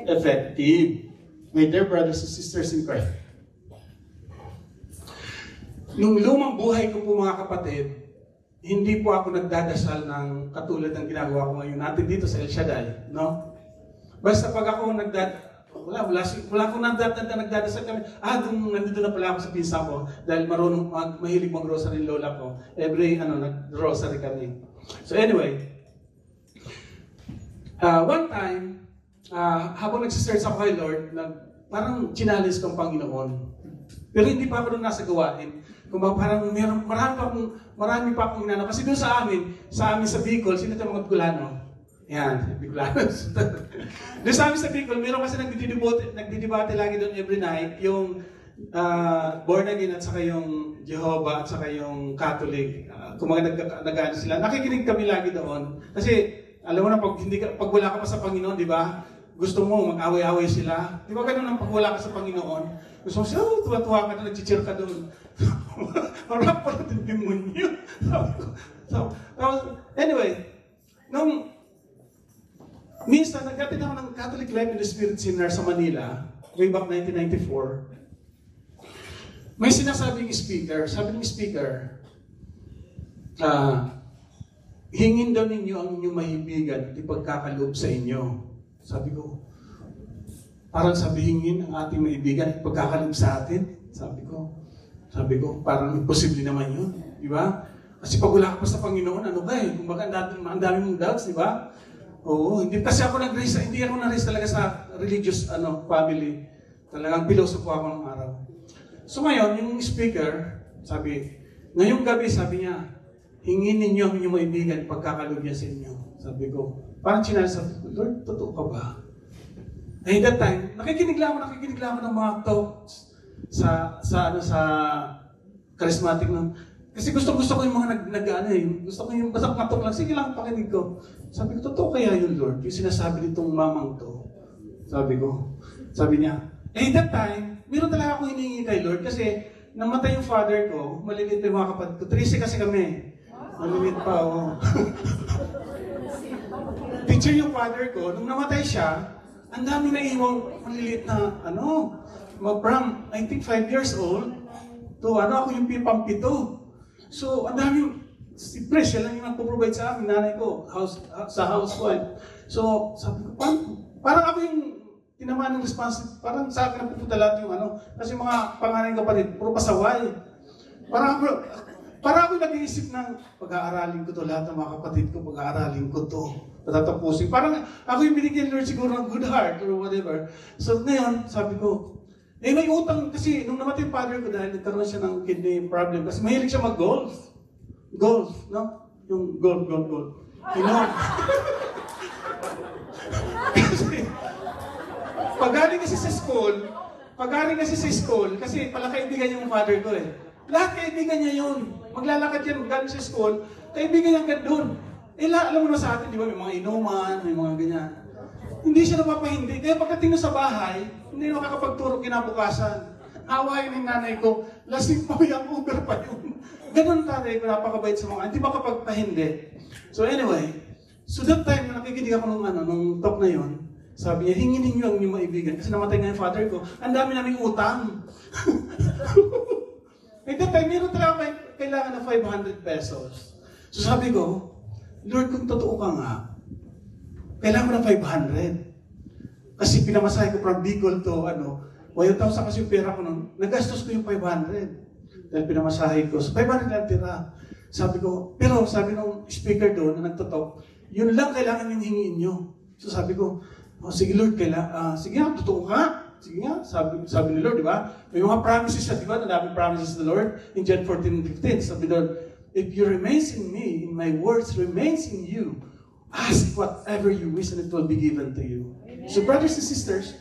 effective. My dear brothers and sisters in Christ. Nung lumang buhay ko po mga kapatid, hindi po ako nagdadasal ng katulad ng ginagawa ko ngayon natin dito sa El Shaddai. No? Basta pag ako wala akong nagdadasal kami. Nandito na pala ako sa pinsa ko dahil mahilig mag-rosary lola ko. Every, nag-rosary kami. So anyway, one time, habang nagsisearch ako kay Lord, parang chinalis ko ang Panginoon. Pero hindi pa ako doon nasa gawain. Kung parang marami pa akong inano. Kasi doon sa amin sa Bicol, sino ito mga Bicolano? Yan, Bicolanos. Doon sa amin sa Bicol, meron kasi nagdidebate lagi doon every night, yung born again at saka yung Jehovah at saka yung Catholic. Kung mga nag-ano sila, nakikinig kami lagi doon. Kasi, alam mo na, pag wala ka pa sa Panginoon, di ba? Gusto mo, mag-away-away sila. Di ba ganun ang pag wala ka sa Panginoon? Gusto mo siya, tuwa-tuwa ka na, nag-cheer ka doon. Parang din demonyo. Anyway, minsan, nag-attend ako ng Catholic Life in the Spirit Seminar sa Manila, way back 1994. May sinasabing speaker, sabi ng speaker, hingin daw ninyo ang inyong mahibigan at ipagkakaloob sa inyo. Sabi ko, parang hingin ang ating maibigan at ipagkakaloob sa atin. Sabi ko, parang imposible naman yun. Di ba? Kasi pag wala ka pa sa Panginoon, ano ba eh? Kung baka ang dami mong doubts, di ba? Oo, hindi kasi ako hindi ako na-raise talaga sa religious family. Talagang pilosofo ako ng araw. So ngayon, yung speaker, ngayong gabi, sabi niya, hingin ninyo ang inyong maibigan, pagkakaloob niya sa inyo. Sabi ko, parang sinasabi ko, Lord, totoo ka ba? At that time, nakikinig lang ako ng mga talks sa charismatic ng. Kasi gusto ko yung mga gusto ko yung basta katok lang, sige lang pakinig ko. Sabi ko, totoo kaya yun, Lord? Yung sinasabi nitong mamang to. Sabi niya, that time, meron talaga akong hinihingi kay Lord kasi namatay yung father ko, maliliit pa yung mga kapatid ko. 13 kasi kami. Maliliit pa, Teacher yung father ko, nung namatay siya, ang dami na iwang maliliit na, from, I think 5 years old, to ako yung pampito. So, ang dami, si Pres, siya lang yung nagpo-provide sa amin, nanay ko, sa housewife. So, sabi ko, parang ako yung tinamaan ng responsibility, parang sa akin napupunta lahat yung kasi mga panganay ko pa rin, puro pasaway. Parang ako nag-iisip ng, pag-aaralin ko to, lahat ng mga kapatid ko, pag-aaralin ko to, patatapusin. Parang ako yung binigyan Lord siguro ng good heart or whatever. So, ngayon, sabi ko, may utang kasi nung namatay yung father ko dahil nagkaroon siya ng kidney problem kasi mahilig siya mag-golf. Golf, no? Yung golf. Kasi, pag-galing kasi sa school, kasi pala kaibigan yung father ko eh. Lahat kaibigan niya yun. Maglalakad yan, galing sa school, kaibigan niya hanggang doon. alam mo na sa atin, di ba, may mga inuman, may mga ganyan. Hindi siya napapahindi. Kaya pagdating na sa bahay, hindi na makakapagturo kinabukasan. Awayin ng nanay ko, lasing pa yung Uber pa yun. Ganun tatay ko, napakabait sa mga, hindi makapagpahindi. So anyway, so that time na nakikinig ako nung talk na yun, sabi niya, hingin ninyo ang inyong maibigan. Kasi namatay nga yung father ko, ang dami naming utang. At that time, meron talaga kailangan ng 500 pesos. So sabi ko, Lord, kung totoo ka nga, kailangan ko ng 500. Kasi pinamasahe ko from Bicol to, 1,000 kasi yung pera ko nun, nagastos ko yung 500. Dahil pinamasahe ko. So 500 lang tira. Sabi ko, pero sabi nung speaker doon na nagtotok, yun lang kailangan yung hingin nyo. So sabi ko, sige Lord, sige nga, totoo ka. Sige nga, sabi ni Lord, di ba? May mga promises siya, di ba? Nadaming promises of the Lord in John 14:15. Sabi Lord, if you remains in me, in my words remains in you, ask whatever you wish and it will be given to you. So brothers and sisters,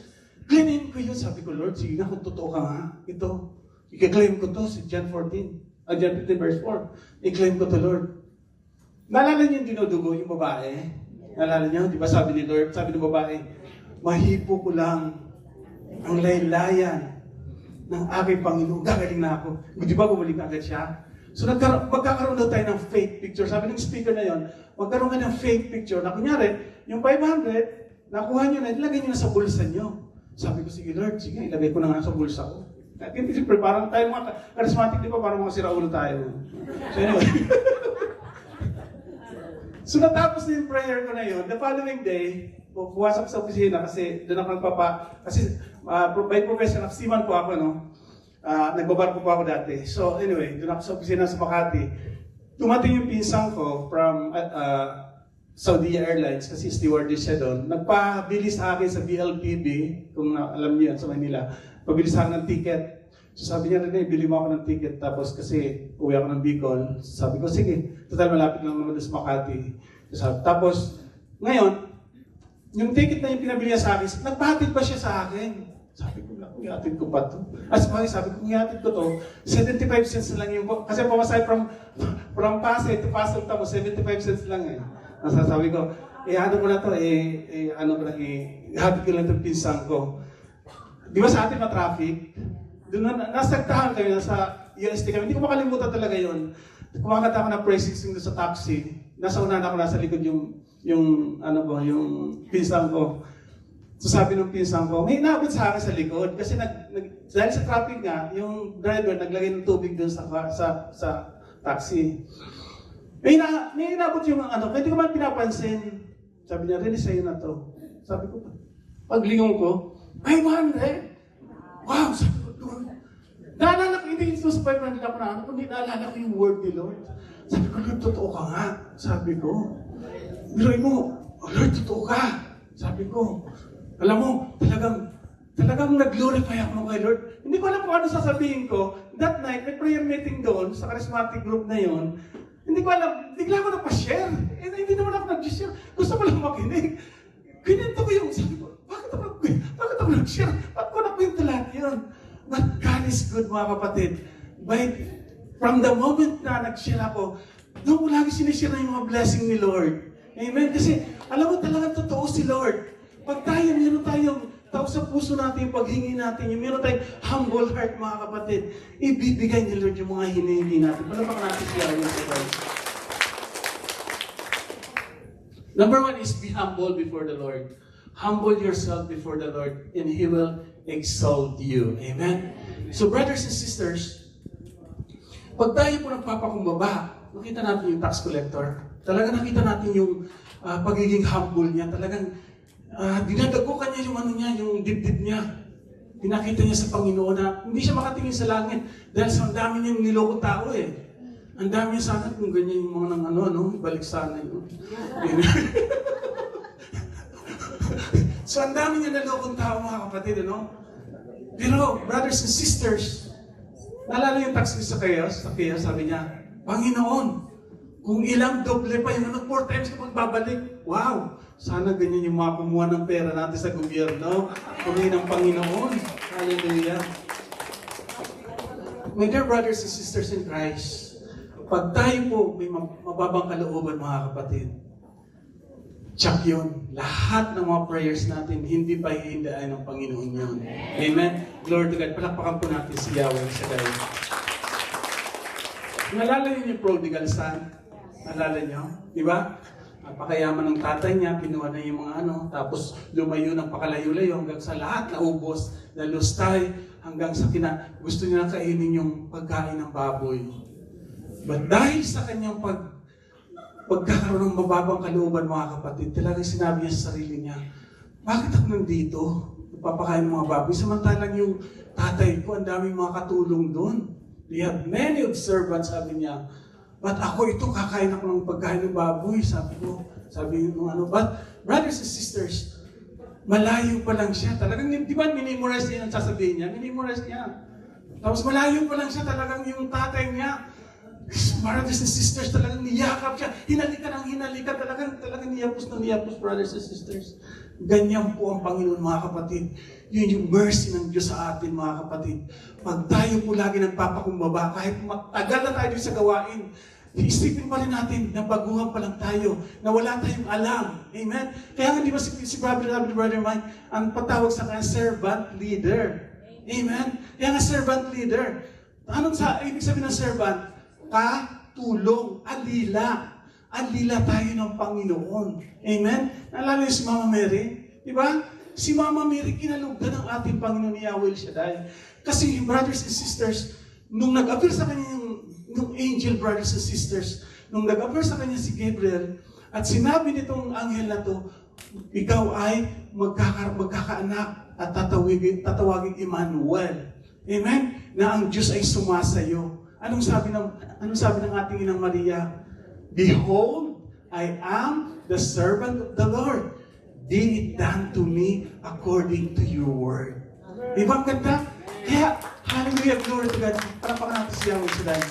claimin ko yun. Sabi ko, Lord, sige nga, kung totoo ka nga, ito. I-claim ko to, si John 15 verse 4. I-claim ko to, Lord. Naalala niyo yung dinudugo, yung babae? Naalala niyo, di ba sabi ni Lord, sabi ng babae, mahipo ko lang ang laylayan ng aking Panginoon. Gagaling na ako. Di ba bumalik agad siya? So magkakaroon daw tayo ng fake picture. Sabi ng speaker na yon, magkaroon ka ng fake picture na kunyari, yung 500, nakuha nyo na, ilagay nyo na sa bulsa nyo. Sabi ko, sige Lord, sige, ilagay ko na nga sa bulsa ko. Siyempre, parang tayo mga charismatic, di ba? Parang mga siraulo tayo. So anyway. So natapos na yung prayer ko na yun. The following day, pumasok sa opisina kasi doon ako kasi by profession of seaman po ako, no? Nagbabarko po ako dati. So anyway, doon ako sa opisina sa Makati. Dumating yung pinsang ko from Saudi Airlines kasi stewardess siya doon. Nagpabili sa akin sa BLPB, kung alam niyo yan sa Manila, pabili sa akin ng ticket. So sabi niya, Rene, bili mo ako ng ticket tapos kasi uwi ako ng Bicol. Sabi ko, sige, total malapit lang naman doon sa Makati. Tapos, ngayon, yung ticket na yung pinabili niya sa akin, nagpahatid pa siya sa akin. Sabi ko, ihatid ko pa to. Sabi ko, ihatid ko to, 75 cents na lang yung, kasi pumasay from Pasay to Pasay Tamo, 75 cents lang eh. Sabi ko, ano ko na to, ihatid ko lang itong pinsang ko. Di ba sa atin na-traffic? Doon nasagtahan kami, nasa UST kami. Hindi ko makalimutan talaga yun. Kumakanta ako ng praising sing sa taxi. Nasa unahan ako, nasa likod yung pinsang ko. So sabi ng pinsang ko, may inabot sa akin sa likod. Kasi dahil sa traffic nga, yung driver naglagay ng tubig doon sa taxi. May inabot yung hindi ko man pinapansin. Sabi niya, Rene, sa'yo na to. Sabi ko, paglingon ko, 500! Wow! Sabi ko, Lord. Naalala ko, hindi ito sa 500 ako na kundi naalala ko yung word ni Lord. Sabi ko, Lord, totoo ka nga. Sabi ko, biruin mo, Lord, totoo ka. Sabi ko, alam mo, talagang nag-glorify ako kay Lord. Hindi ko alam kung ano sasabihin ko. That night, may prayer meeting doon sa charismatic group na yon. Hindi ko alam, bigla ko na pa-share. Hindi naman ako nag-share. Gusto ko lang makinig. Kinento ko yung, sabi ko, bakit ako nag-share? Bakit ko nakwento lahat yun? But God is good, mga kapatid. From the moment na nag-share ako, doon ko lagi sinishare na yung mga blessing ni Lord. Amen? Kasi, alam mo talaga totoo si Lord. Pag meron tayong tao sa puso natin, yung paghingi natin, yung meron tayong humble heart, mga kapatid, ibibigay ni Lord yung mga hinihingi natin. Palapakan natin siya yung sa Christ. Number 1 is be humble before the Lord. Humble yourself before the Lord, and He will exalt you. Amen? So, brothers and sisters, pag tayo po nagpapakumbaba, nakita natin yung tax collector. Talaga nakita natin yung pagiging humble niya. Talagang dinadagukan niya yung dibdib niya. Pinakita niya sa Panginoon na hindi siya makatingin sa langit dahil sa ang dami niyang niloko tao eh. Ang dami niya sana kung ganyan yung mga ibalik sana yun. So ang dami niya nalokong tao, mga kapatid, Pero, brothers and sisters, naalala yung tax sa Zacchaeus, sabi niya, Panginoon, kung ilang doble pa yung 4 times kapag babalik, wow! Sana ganyan yung mga kumuha ng pera natin sa gobyerno. Kunin ng Panginoon. Hallelujah. My dear brothers and sisters in Christ, Pag tayo po may mababang kalooban, mga kapatid, tsak yun. Lahat ng mga prayers natin, hindi pa hihindain ng Panginoon yun. Amen? Glory to God. Palakpakan po natin si Yahweh sa gayon. Nalala niyo yung prodigal son? Nalala niyo? Di ba? Napakayaman ng tatay niya, pinuha na yung mga tapos lumayo ng pakalayo-layo hanggang sa lahat naubos, nalustay, hanggang sa gusto niya nang kainin yung pagkain ng baboy. But dahil sa kanyang pagkakaroon ng mababang kalooban, mga kapatid, talagang sinabi niya sa sarili niya, bakit ako nandito? Papakain ng mga baboy. Samantalang yung tatay ko, ang daming mga katulong doon. They have many of servants, sabi niya. But ako ito, kakain ako ng pagkain ng baboy, sabi ko. Sabi nung But brothers and sisters, malayo pa lang siya. Talagang, di ba, minimorize niya ang sasabihin niya? Minimorize niya. Tapos malayo pa lang siya, talagang yung tatay niya, brothers and sisters, talagang niyakap siya. Hinalikan, talagang niyapos, brothers and sisters. Ganyan po ang Panginoon, mga kapatid. Yun yung mercy ng Diyos sa atin, mga kapatid. Pag tayo po lagi nagpapakumbaba, kahit matagal na tayo sa gawain, isipin pa rin natin na baguhan pa lang tayo, na wala tayong alam. Amen? Kaya nga di ba si Brother Mike, ang patawag sa kanya, servant leader. Amen? Kaya nga servant leader. Anong ibig sabihin ng servant? Katulong, alila. Alila tayo ng Panginoon. Amen? Naalala niyo si Mama Mary? Di ba? Si Mama Mary, kinalugdan ng ating Panginoon ni Yahweh Shaddai. Kasi, brothers and sisters, nung nag-appear sa kanya yung angel, brothers and sisters, nung nag-appear sa kanya si Gabriel, at sinabi nitong anghel na to, ikaw ay magkakaanak at tatawagin Emmanuel. Amen? Na ang Diyos ay sumasayo. Anong sabi ng ating Inang Maria? Behold, I am the servant of the Lord. Be it done to me according to your word. Di ba ang ganda? Kaya, hallelujah, glory to God. Parapakan natin siya sa dahil.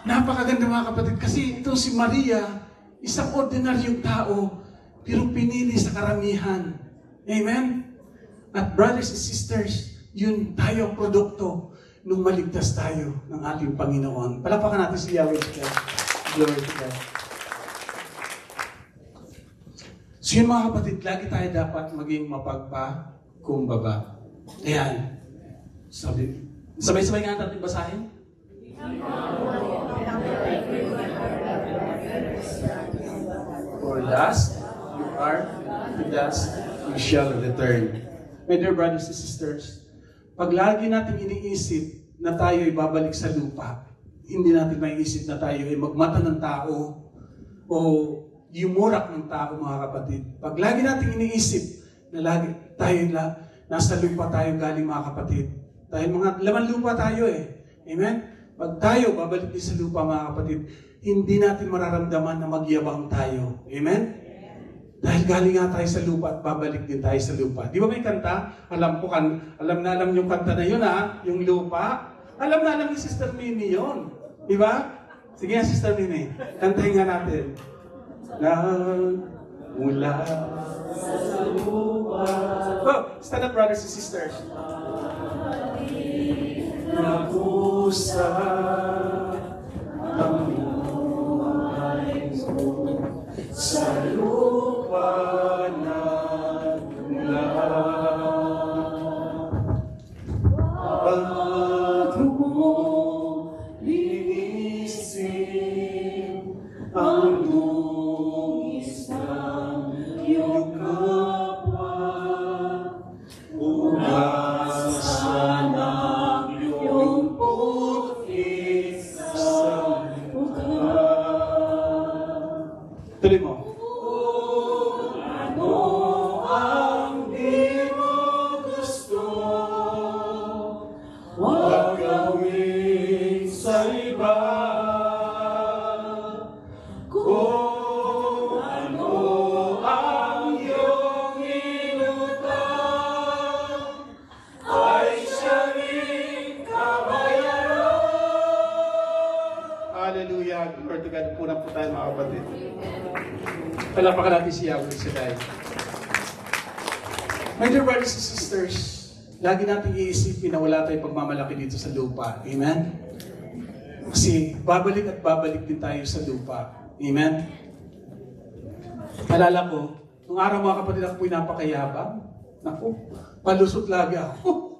Napakaganda, mga kapatid, kasi itong si Maria, isang ordinaryong tao, pero pinili sa karamihan. Amen? At brothers and sisters, yun tayo ang produkto nung maligtas tayo ng ating Panginoon. Palapakan natin si Yahweh. Glory to God. So yun, mga kapatid, lagi tayo dapat maging mapagpakumbaba. Ayan. Sabay-sabay nga natin basahin. For dust you are, to dust you shall return. My dear brothers and sisters, pag lagi natin iniisip na tayo ay babalik sa lupa, hindi natin maiisip na tayo ay magmata ng tao o yumurak ng tao, mga kapatid. Pag lagi natin iniisip na lagi tayo nasa lupa tayo galing, mga kapatid. Dahil mga laman lupa tayo eh. Amen? Pag tayo babalik din sa lupa, mga kapatid, hindi natin mararamdaman na magyabang tayo. Amen? Dahil galing nga tayo sa lupa at babalik din tayo sa lupa. Di ba may kanta? Alam na alam yung kanta na yun, ha? Yung lupa. Alam na alam ni Sister Mimi yun. Di ba? Sige nga, Sister Mimi. Kantahin nga natin. Mula sa lupa. Oh, stand up, brothers and sisters. Napusa ang buhay ko sa lupa na lahat mo linisin ang dungis ng iyong kapwa. Ugasan ang iyong puti sa mukha. Tuloy mo. Palapakan natin si Yahweh Shaddai. My dear brothers and sisters, lagi natin iisipin na wala tayong pagmamalaki dito sa lupa. Amen? Kasi babalik at babalik din tayo sa lupa. Amen? Alala ko, nung araw mga kapatid ako po'y napakayabang. Naku, palusot lagi ako.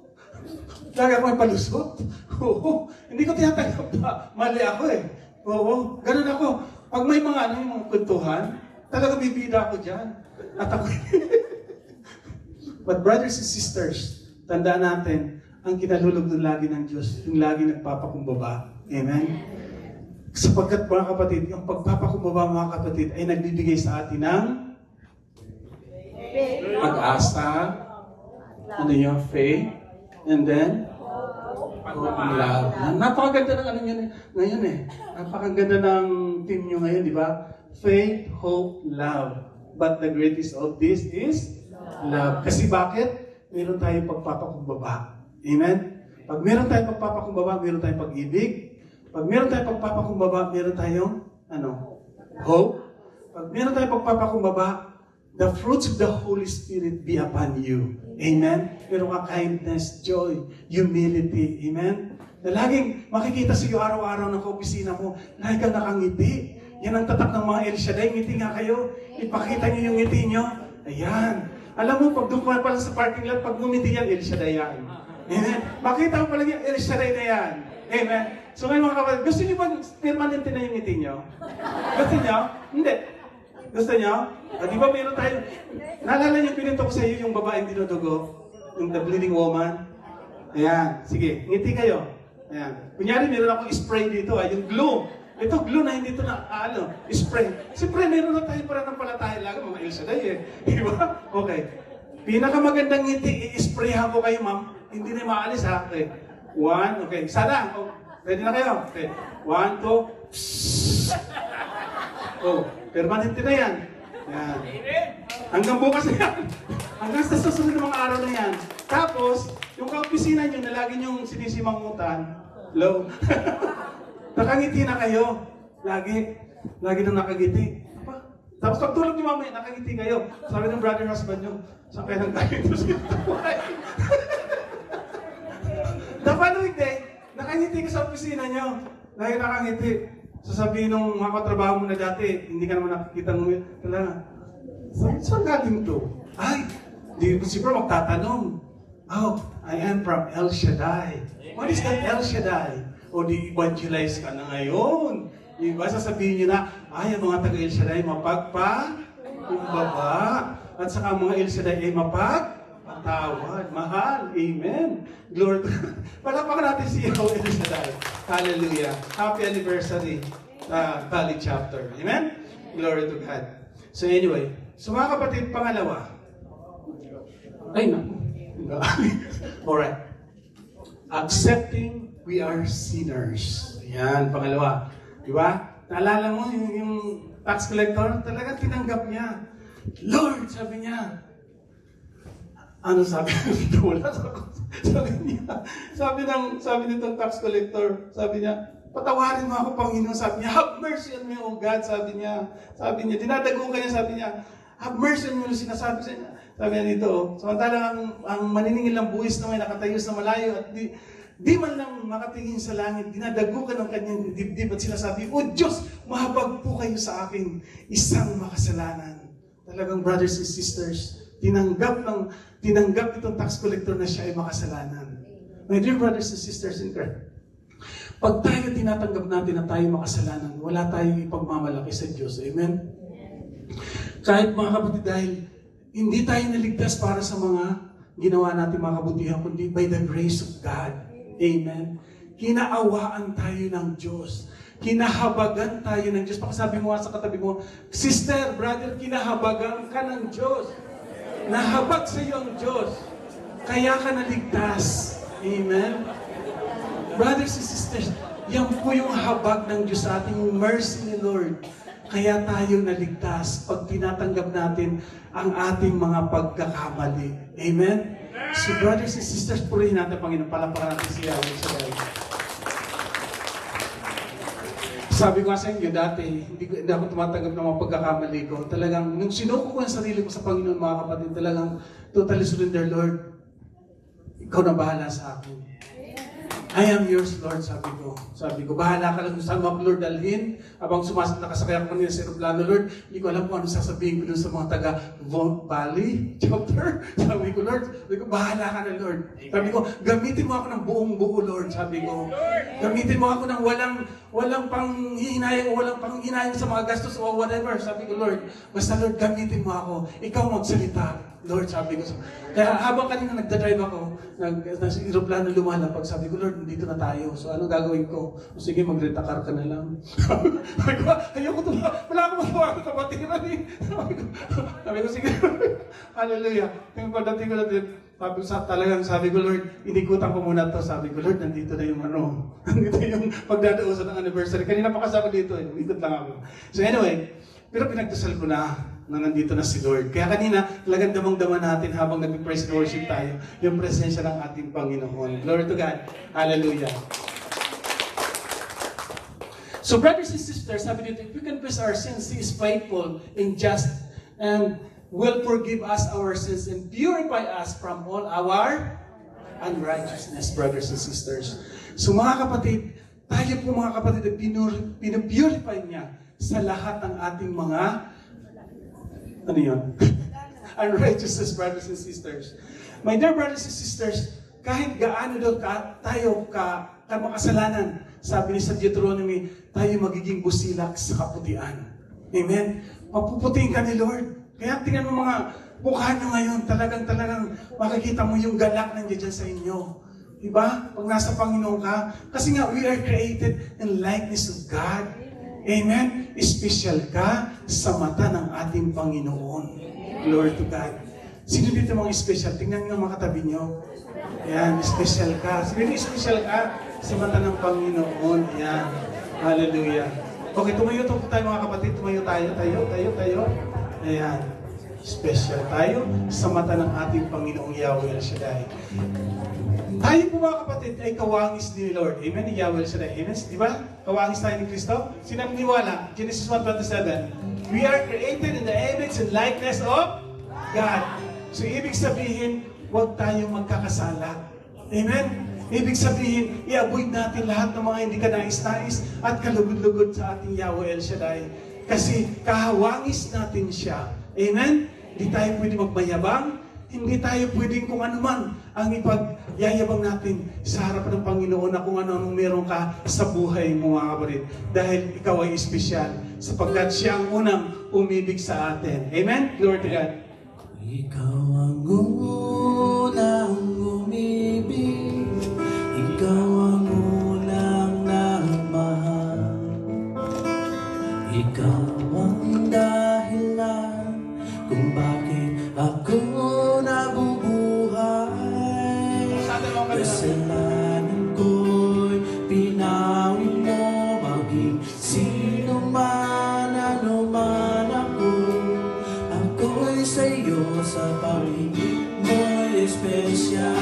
Lagi ako may palusot. Oo, hindi ko tinatanggap na mali ako eh. Oo, ganun ako. Pag may mga yung mga kwentuhan, talaga bibida ako dyan. At ako But brothers and sisters, tandaan natin, ang kinalulog ng lagi ng Diyos, yung lagi nagpapakumbaba. Amen? Sapagkat mga kapatid, yung pagpapakumbaba mga kapatid ay nagbibigay sa atin ng pag-asa, ano yung faith, and then love. Napakaganda ng ano yun ngayon eh. Napakaganda ng team nyo ngayon, di ba? Faith, hope, love. But the greatest of this is love. Kasi bakit? Meron tayong pagpapakumbaba. Amen? Pag meron tayong pagpapakumbaba, meron tayong pag-ibig. Pag meron tayong pagpapakumbaba, meron tayong hope. Pag meron tayong pagpapakumbaba, the fruits of the Holy Spirit be upon you. Amen? Meron ka kindness, joy, humility. Amen? Na laging makikita sa iyo araw-araw ng kaopisina mo, lagi kang nakangiti. Yan ang tatak ng mga El Shaddai. Ngiti nga kayo. Ipakita niyo yung ngiti niyo. Ayan. Alam mo, pag dumaan pa lang sa parking lot, pag ngumiti yan, El Shaddai yan. Amen? Makita mo pala yung El Shaddai na yan. Amen? So ngayon mga kapatid, gusto niyo ba permanente na yung ngiti niyo? Gusto niyo? Hindi. Gusto niyo? Di ba meron tayo? Naalala niyo, pinito ko sa iyo yung babaeng dinudugo? Yung the bleeding woman? Ayan. Sige, ngiti kayo. Ayan. Kunyari, meron akong spray dito, yung glue. Ito, glue na hindi ito na, spray. Siyempre, meron na tayo para ng palataya lang, mga El Shaddai eh. Di ba? Okay. Pinakamagandang ngiti, i-sprayhan ko kayo, ma'am. Hindi na maalis, ha? Okay. 1, okay. Sana. Oh, ready na kayo? Okay. 1, 2. Oh, permanente na yan. Yan. Hanggang bukas na yan. Hanggang sa susunod ng mga araw na yan. Tapos, yung kaopisina nyo na lagi nyong sinisimangutan, low. Nakangiti na kayo. Lagi. Lagi na nakangiti. Tapos pag tulog niyo mamaya, nakangiti kayo. Sabi ng brother husband nyo, saan kayo nang galing to sa buhay? The following day, nakangiti ka sa opisina nyo. Lagi nakangiti. Sasabihin ng mga katrabaho mo na dati, hindi ka naman nakikita mo. Talaga, saan galing to? Ay, di ko siguro magtatanong. Oh, I am from El Shaddai. What is that El Shaddai? O di-evangelize ka na ngayon. Diba, sasabihin nyo na, ay, ang mga taga-El Shaddai mapagpakumbaba. At saka mga El Shaddai ay mapagpatawad. Mahal. Amen. Glory to God. Palapakan natin si El Shaddai. Hallelujah. Happy anniversary. Valley chapter. Amen? Glory to God. So anyway, so mga kapatid, pangalawa. Ay, naku. Alright. Accepting we are sinners. Yan, pangalawa. Di ba? Naalala mo yung tax collector? Talaga tinanggap niya. Lord, sabi niya. Ano sabi niya? Sabi nitong tax collector, sabi niya, patawarin mo ako, Panginoon. Sabi niya, have mercy on me, O God. Sabi niya, dinadago ka niya, sabi niya, have mercy on me, sinasabi sa niya. Sabi niya dito, samantalang ang maniningil ng buwis na may nakatayo sa malayo at di man lang makatingin sa langit, dinadago ka ng kanyang dibdib at sinasabi, O Diyos, mahabag po kayo sa akin, isang makasalanan. Talagang brothers and sisters, tinanggap itong tax collector na siya ay makasalanan. My dear brothers and sisters in Christ, pag tayo tinatanggap natin na tayo makasalanan, wala tayong ipagmamalaki sa Diyos. Amen? Kahit mga kapatid, dahil hindi tayo naligtas para sa mga ginawa natin mga kabutihan, kundi by the grace of God. Amen? Kinaawaan tayo ng Diyos. Kinahabagan tayo ng Diyos. Pakasabi mo nga sa katabi mo, sister, brother, kinahabagan ka ng Diyos. Nahabag sa iyo ang Diyos. Kaya ka naligtas. Amen? Brothers and sisters, yan po yung habag ng Diyos sa ating mercy ni Lord. Kaya tayo naligtas pag tinatanggap natin ang ating mga pagkakamali. Amen? So brothers and sisters, purihin natin, Panginoon, palapakan natin siya. Sabi ko nga sa inyo dati, hindi ako tumatanggap ng mga pagkakamali ko. Talagang, nung sinuko ko ang sarili ko sa Panginoon, mga kapatid, talagang totally surrender, Lord. Ikaw na bahala sa akin. I am yours, Lord, sabi ko. Sabi ko, bahala ka lang kung saan mo ako, Lord, dalhin. Habang nakasakay ako kanina sa aeroplano, Lord, hindi ko alam kung ano sasabihin ko dun sa mga taga Vault Valley chapter. Sabi ko, Lord, bahala ka na, Lord. Sabi ko, gamitin mo ako ng buong buo, Lord. Sabi ko, gamitin mo ako ng walang panghihinayang, walang panghihinayang sa mga gastos o whatever. Sabi ko, Lord, basta, Lord, gamitin mo ako. Ikaw magsalita, Lord, sabi ko. Kaya habang kanina nagdadrive ako, nasa aeroplano lumalapag, sabi ko, Lord, dito na tayo. So ano gagawin ko? O sige, mag-rent a car ka na lang. Sabi ko, ayoko ito. Wala akong magawa ko kapatiran eh. Sabi ko, sige. Hallelujah. Yung pagdating ko natin, sabi ko, Lord, inikutan ko muna to. Sabi ko, Lord, nandito na yung nandito yung pagdadausan ng anniversary. Kanina pa kasi ako dito eh. Ikot lang ako. So anyway, pero pinagdasal ko na nandito na si Lord. Kaya kanina, talagang damang-dama natin habang nag-praise and worship tayo, yung presensya ng ating Panginoon. Glory to God. Hallelujah. So brothers and sisters, sabi dito, if we confess our sins, He is faithful and just and will forgive us our sins and purify us from all our unrighteousness, brothers and sisters. So mga kapatid, tayo po mga kapatid, pinupurify niya sa lahat ng ating mga ano yun? Unrighteousness, brothers and sisters. My dear brothers and sisters, kahit gaano daw tayo makasalanan, sabi ni sa Deuteronomy, tayo magiging busilak sa kaputian. Amen? Papuputiin ka ni Lord. Kaya tingnan mo mga mukha nyo ngayon, talagang makikita mo yung galak nandiyan dyan sa inyo. Diba? Pag nasa Panginoon ka, kasi nga we are created in likeness of God. Amen? Special ka sa mata ng ating Panginoon. Glory to God. Sino dito mga special? Tingnan nyo mga katabi nyo. Ayan, special ka. Sino dito special ka sa mata ng Panginoon? Ayan. Hallelujah. Okay, tumayo tayo mga kapatid. Tumayo tayo. Ayan. Special tayo sa mata ng ating Panginoong Yahweh El Shaddai. Tayo po mga kapatid ay kawangis ni Lord. Amen? Ni Yahweh El Shaddai. Amen? Di ba? Kawangis tayo ni Kristo. Sinamniwala. Genesis 1:27. We are created in the image and likeness of God. So ibig sabihin, huwag tayong magkakasala. Amen? Ibig sabihin, i-avoid natin lahat ng mga hindi ka nais-nais at kalugod-lugod sa ating Yahweh El Shaddai. Kasi kahawangis natin siya. Amen? Hindi tayo pwede magmayabang. Hindi tayo pwedeng kung ano man ang ipagyayabang natin sa harapan ng Panginoon na kung ano-anong meron ka sa buhay mo mga kapatid. Dahil ikaw ay espesyal sapagkat siya ang unang umibig sa atin. Amen? Glory to God.
Ikaw ang unang umibig, ikaw ang unang nagmahal, ikaw ang dahilan kung bakit ako nabubuhay. Kasalanan ko'y pinawi mo, maging sino man, ano man ako. Ako'y sa'yo sa pag-ibig mo'y espesyal.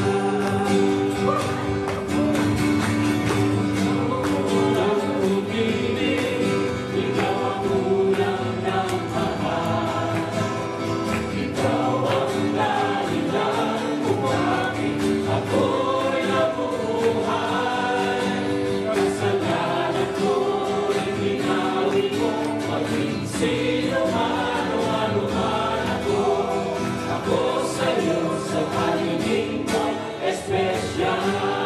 Special.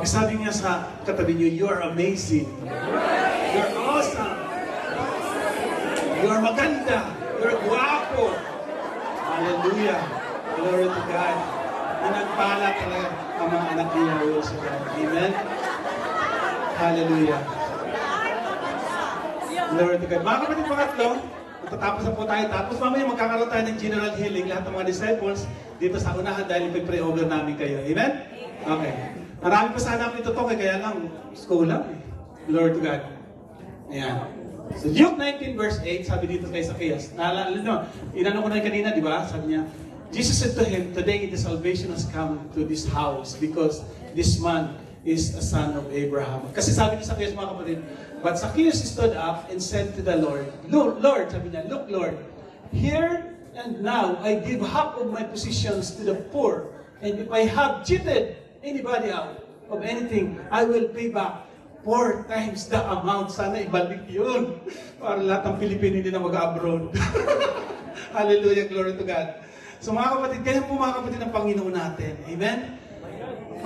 Pakisabi niya sa katabi niyo, you are amazing. You're awesome. You're maganda. You're guwapo. Hallelujah. Glory to God. Pinagpala talaga ang mga anak niya. Amen. Hallelujah. Glory to God. Mga kapatid, pangatlo, matatapos na po tayo. Tapos mamaya magkakaroon tayo ng general healing. Lahat ng mga disciples dito sa unahan dahil pag-pray over namin kayo. Amen? Okay. Marami pa sana ako itutukoy, kaya lang, school lang. Glory to God. Ayan. So Luke 19 verse 8, sabi dito kay Zacchaeus. Naalala nyo, inano ko na kanina, di ba? Sabi niya, Jesus said to him, today the salvation has come to this house because this man is a son of Abraham. Kasi sabi ni Zacchaeus, mga kapatid, but Zacchaeus stood up and said to the Lord, Lord, sabi niya, look Lord, here and now I give half of my possessions to the poor, and if I have cheated anybody out of anything, I will pay back 4 times the amount. Sana ibalik yun. Para lahat ng Pilipino hindi na mag-abroad. Hallelujah, glory to God. So mga kapatid, kaya po mga kapatid ng Panginoon natin. Amen?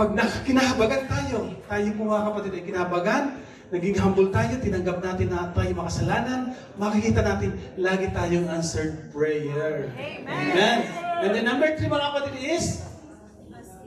Pag kinahabagan tayo po mga kapatid ay kinahabagan, naging humble tayo, tinanggap natin na tayo makasalanan, makikita natin lagi tayong answered prayer. Amen? And then number 3 mga kapatid is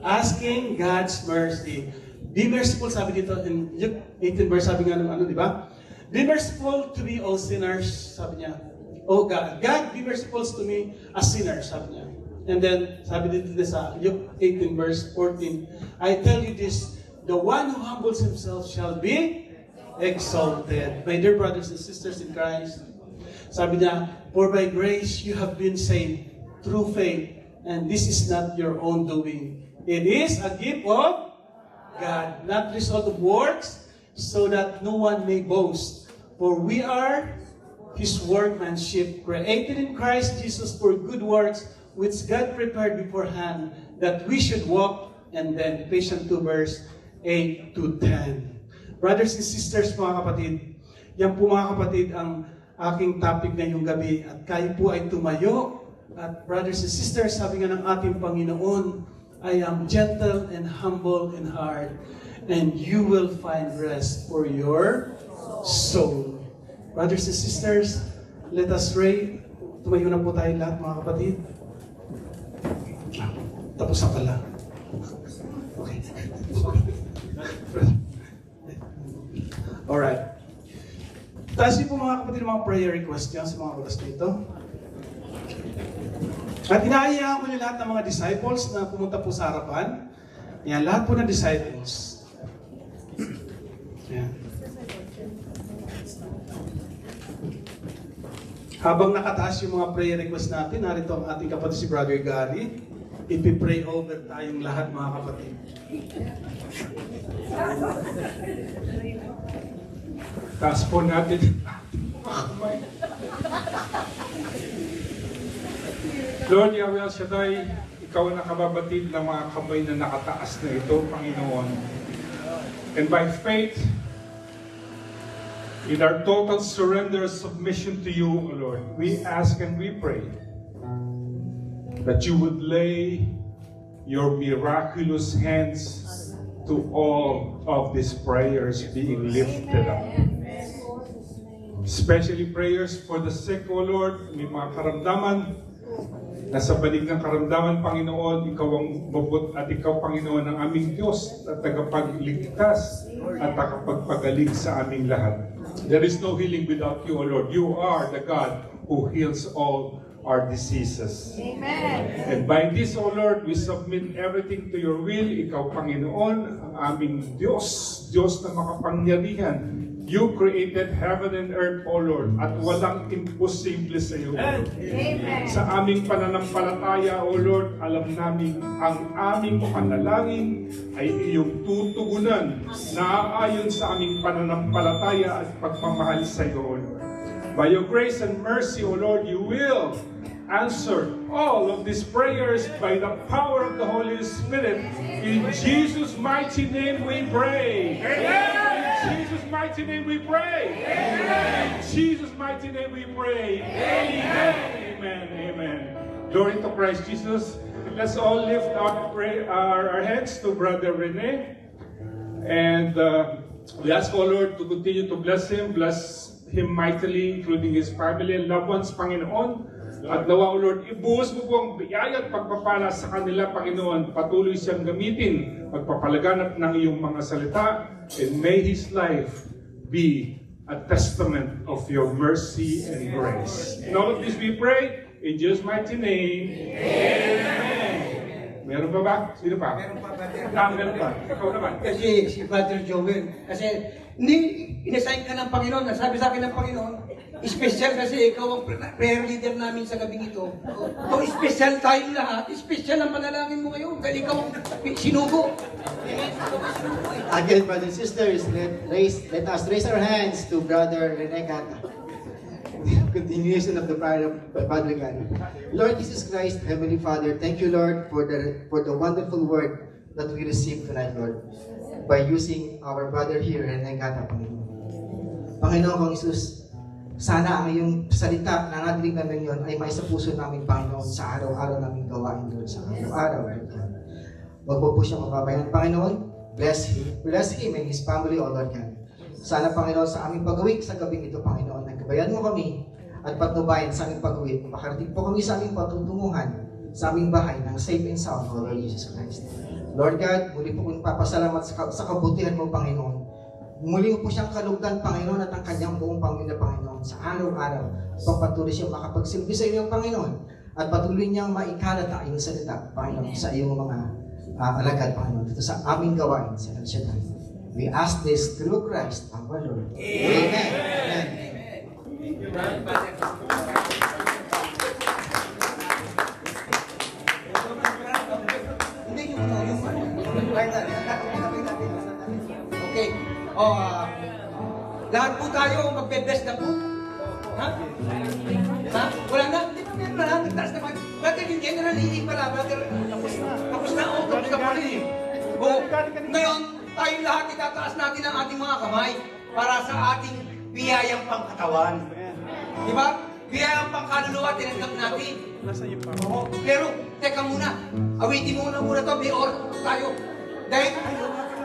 asking God's mercy. Be merciful, sabi dito in Luke 18 verse, sabi nga ng ano, di ba? Be merciful to me, all sinners, sabi niya. Oh God, God, be merciful to me, a sinner, sabi niya. And then, sabi dito sa Luke 18 verse 14, I tell you this, the one who humbles himself shall be exalted. My dear brothers and sisters in Christ, sabi niya, for by grace you have been saved through faith, and this is not your own doing. It is a gift of God, not result of works, so that no one may boast. For we are His workmanship, created in Christ Jesus for good works, which God prepared beforehand, that we should walk. And then Ephesians 2 verse 8 to 10. Brothers and sisters, mga kapatid, yan po mga kapatid ang aking topic ngayong gabi. At kayo po ay tumayo. At brothers and sisters, sabi nga ng ating Panginoon, I am gentle and humble in heart, and you will find rest for your soul. Brothers and sisters, let us pray. Tumayo na po tayo lahat, mga kapatid. Tapos na pala. Okay. Alright. Taas niyo po mga kapatid mga prayer requests sa mga oras nito. At inaayaan ko niyo lahat ng mga disciples na pumunta po sa harapan. Yan, lahat po ng disciples. Yan. Habang nakataas yung mga prayer requests natin, narito ang ating kapatid si Brother Gary. Ipipray over tayong lahat mga kapatid.
Taas po natin. Lord Yahweh El Shaddai, ikaw ang nakababatid ng mga kamay na nakataas na ito, Panginoon. And by faith, in our total surrender and submission to you, O Lord, we ask and we pray that you would lay your miraculous hands to all of these prayers being lifted up. Especially prayers for the sick, O Lord, may mga karamdaman. Nasa balik ng karamdaman, Panginoon, ikaw ang mabut at ikaw, Panginoon, ang aming Diyos at tagapagligtas at tagapagpagaling sa aming lahat. There is no healing without you, O Lord. You are the God who heals all our diseases. Amen. And by this, O Lord, we submit everything to your will. Ikaw, Panginoon, ang aming Diyos, Diyos na makapangyarihan. You created heaven and earth, O Lord, at walang imposible sa iyo. Amen. Sa aming pananampalataya, O Lord, alam namin ang aming panalangin ay iyong tutugunan na aayon sa aming pananampalataya at pagmamahal sa iyo, O Lord. By your grace and mercy, O Lord, you will answer all of these prayers by the power of the Holy Spirit. In Jesus' mighty name we pray. Amen. In Jesus' mighty name we pray. Amen. In Jesus' mighty name we pray. Amen. Amen. Amen. Glory to Christ Jesus. Let's all lift our hands to Brother Rene. And we ask, O Lord, to continue to bless him mightily, including his family and loved ones, Panginoon. At nawa, O Lord, ibuhos mo po ang biyaya at pagpapala sa kanila, Panginoon. Patuloy siyang gamitin, magpapalaganap ng iyong mga salita, and may his life be a testament of your mercy and grace. In all of this we pray, in Jesus' mighty name, Amen. Meron pa ba? Sino pa?
Meron pa, brother.
Meron pa. Ikaw naman.
Kasi si Brother Joel, kasi in-assign ka ng Panginoon, nasabi sa akin ng Panginoon, special kasi ikaw ang prayer leader namin sa gabing ito. So, special tayong lahat, special ang panalangin mo ngayon, dahil ikaw ang sinugo.
Again, brothers and sisters, let us raise our hands to Brother Rene Gata. Continuation of the prayer of Padre Gani. Lord Jesus Christ, Heavenly Father, thank you, Lord, for the wonderful word that we received tonight, Lord, by using our brother here, Rene Gata, Panginoon. Panginoon kong Isus, sana ang iyong salita na nadinig namin yon ay may sa puso namin, Panginoon, sa araw-araw namin gawain, Lord, sa araw-araw, Lord. Huwag po po siyang mababayan, Panginoon. Bless him and his family, O Lord God. Sana, Panginoon, sa aming pag-uwi sa gabing ito, Panginoon, nagkabayan mo kami at patnubayan sa aming pag-uwi. Makarating po kami sa aming patutunguhan sa aming bahay ng safe and sound, O Lord Jesus Christ. Lord God, muli po kong papasalamat sa kabutihan mo, Panginoon. Muli po siyang kalugdan, Panginoon, at ang kanyang buong pamilya, Panginoon, sa araw-araw. Pagpatuloy siyang makapagsilbi sa iyong Panginoon at patuloy niyang maikalat ang iyong salita, Panginoon, sa iyong mga alagad, Panginoon, dito sa aming gawain sa El Shaddai. We ask this through Christ, our Lord. Amen. Amen.
Okay. Lahat po tayo magbe-bless na po. Ha? Ha? Wala na? Hindi pa meron na. Nagtaas naman. Brother, yung general hindi pala. Brother, tapos na. Tapos na pala eh. Ngayon, tayong lahat itataas natin ang ating mga kamay para sa ating biyayang pangkatawan. Di ba? Biyayang pangkaluluwa, tinanggap natin. Pero, teka muna. Awitin muna to. May oras tayo. Dahil,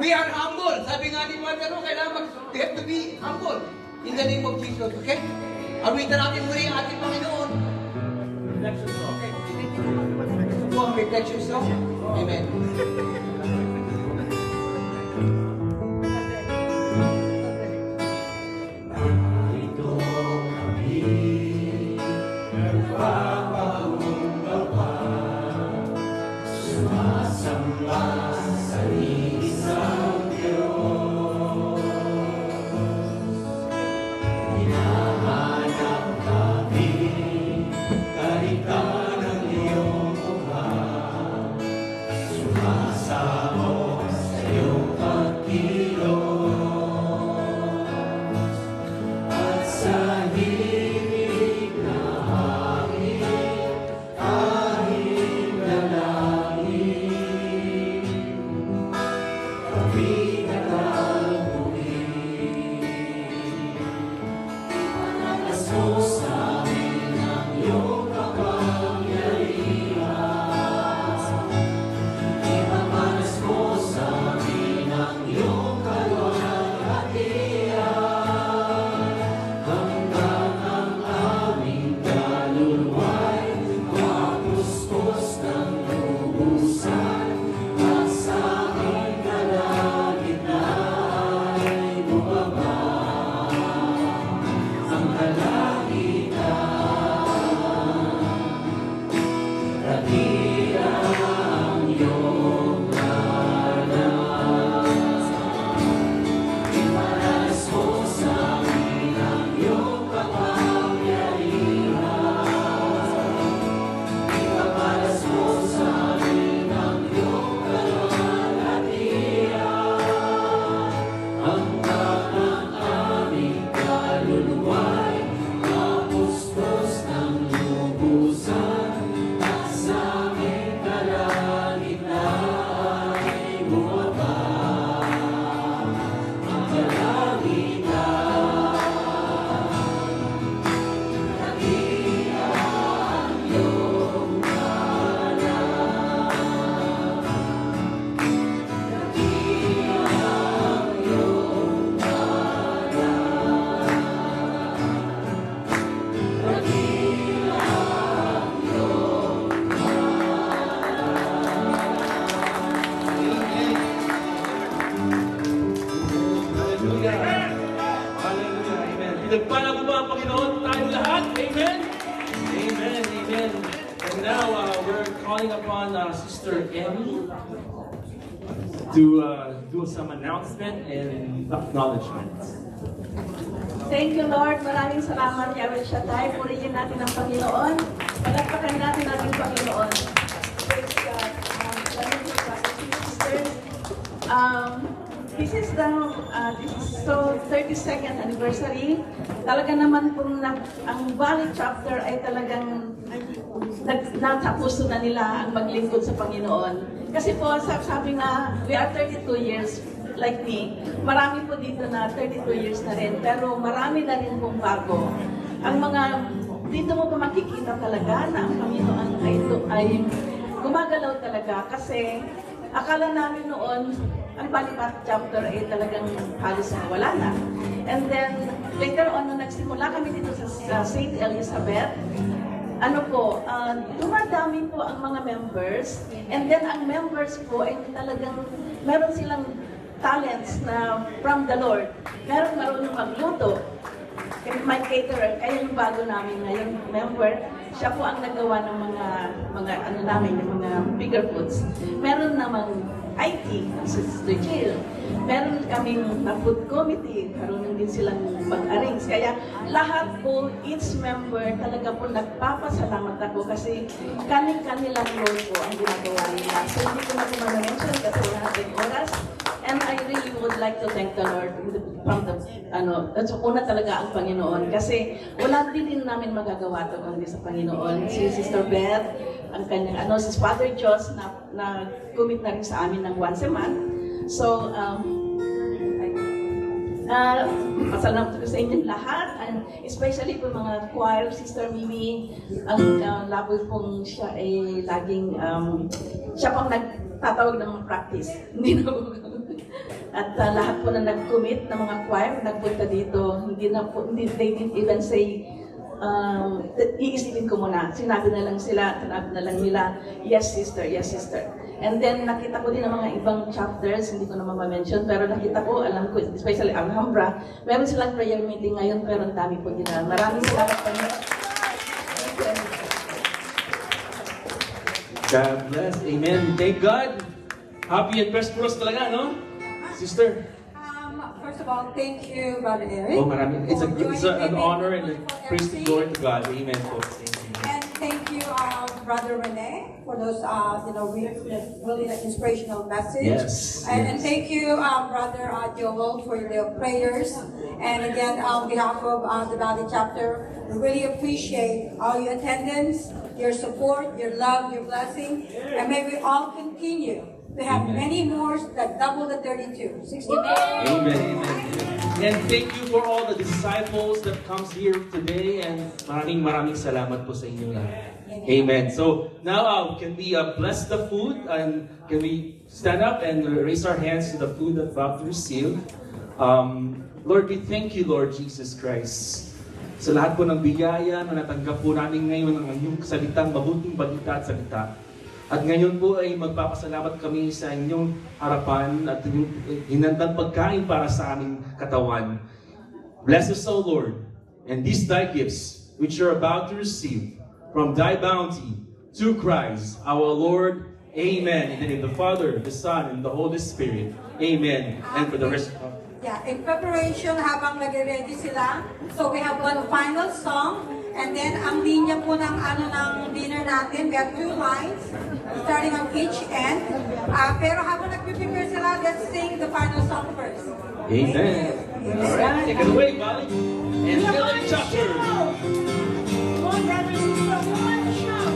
we are humble. Sabi nga ni Brother, kailangan we have to be humble. In the name of Jesus, okay? Awitan natin muli ang ating Panginoon. Reflection song. Okay. Ito po ang reflection song. Amen.
upon Sister Emmy to do some announcement and acknowledgement.
Thank you, Lord. Maraming salamat, Yahweh Shaddai. Purihin natin ang Panginoon. Palagpakan natin ang Panginoon. Praise God. Sisters, this is so 32nd anniversary. Talaga naman kung ang Valley Chapter ay talagang natapos na nila ang maglingkod sa Panginoon. Kasi po, sabi na, we are 32 years like me, marami po dito na 32 years na rin, pero marami na rin pong bago. Ang mga, dito mo pa makikita talaga na ang Panginoon ay gumagalaw talaga kasi akala namin noon, ang Balipat chapter ay talagang halos wala na. And then, later on, nung nagsimula kami dito sa St. Elizabeth, dumadami po ang mga members, and then ang members po ay talagang, meron silang talents na from the Lord. Meron marunong magluto. May caterer, kaya yung bago namin ngayon member, siya po ang nagawa ng mga bigger foods. Meron namang IT, si Sister Jill. Meron kaming na food committee, marunong din silang mag-arrange. Kaya lahat po, each member, talaga po nagpapasalamat ako kasi kanilang role po ang ginagawa nila. So hindi ko na po ma-mention kasi wala natin oras. And I really would like to thank the Lord una talaga ang Panginoon kasi wala din namin magagawa ito kundi sa Panginoon. Si Sister Beth, ang kanyang si Father Joss na commit na rin sa amin ng once a month. So, pasalamat ko sa inyong lahat, and especially po mga choir, Sister Mimi, ang laboy pong siya ay laging, siya pang nagtatawag ng practice. Hindi na at lahat po na nag-commit ng mga choir, nagpunta dito, they didn't even say, iisipin ko muna. Sinabi na lang nila, yes sister, yes sister. And then nakita ko din ang mga ibang chapters, hindi ko naman ma-mention, pero nakita ko, alam ko, especially Alhambra, meron silang prayer meeting ngayon, pero ang dami po nila. Maraming salamat po niyo.
God bless. Amen. Thank God. Happy and prosperous talaga, no? Sister.
First of all, thank you, Brother Eric.
Oh, marami. It's an honor and a praise to glory to God. Amen. Thank you.
And thank you, Brother Rene, for those, really inspirational message.
Yes.
And thank you, Brother Joel, for your prayers. And again, on behalf of the Valley Chapter, we really appreciate all your attendance, your support, your love, your blessing, and may we all continue to have many more that double the 32. 60.
Amen. And thank you for all the disciples that comes here today, and maraming salamat po sa inyo lahat. Amen. So now can we bless the food, and can we stand up and raise our hands to the food that we're about to receive? Lord, we thank you, Lord Jesus Christ, sa lahat po ng biyaya na natanggap po namin ngayon ng inyong salitang mabuting balita at salita. At ngayon po ay magpapasalamat kami sa inyong harapan at inyong hinandang pagkain para sa aming katawan. Bless us, O Lord, and these thy gifts which you're about to receive from thy bounty to Christ our Lord. Amen. In the name of the Father, the Son, and the Holy Spirit. Amen. And for the rest of
in preparation, habang nag-ready sila, so we have one final song, and then ang linya po ng dinner natin, we have 2 lines, starting on each end. Pero habang nag-prepare sila, let's sing the final song first.
Amen. All right, take it away, Valley. And Valley Chapter.
Come on, brothers and sisters, one shout.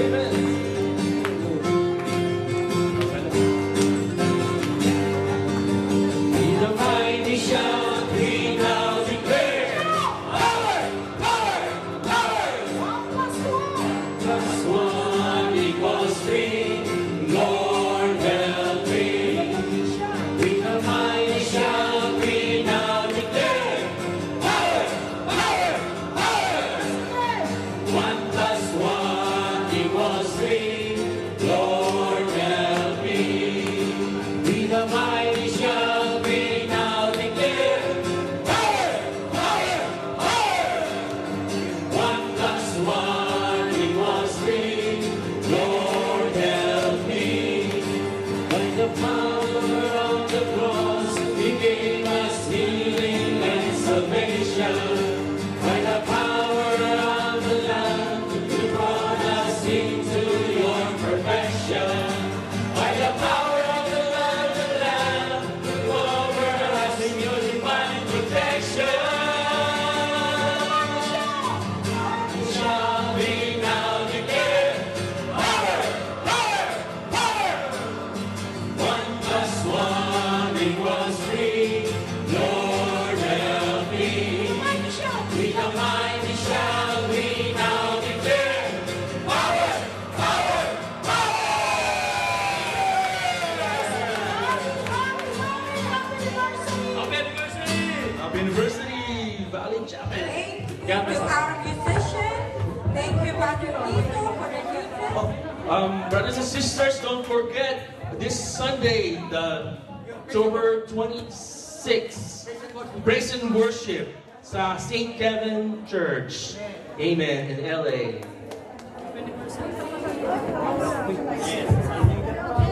Amen. Valley Chapel.
Thank you
God
to
bless us.
our musician. Thank you, Brother Tito, for the music.
Brothers and sisters, don't forget this Sunday, the October 26th, praise and worship sa St. Kevin Church. Amen. In LA.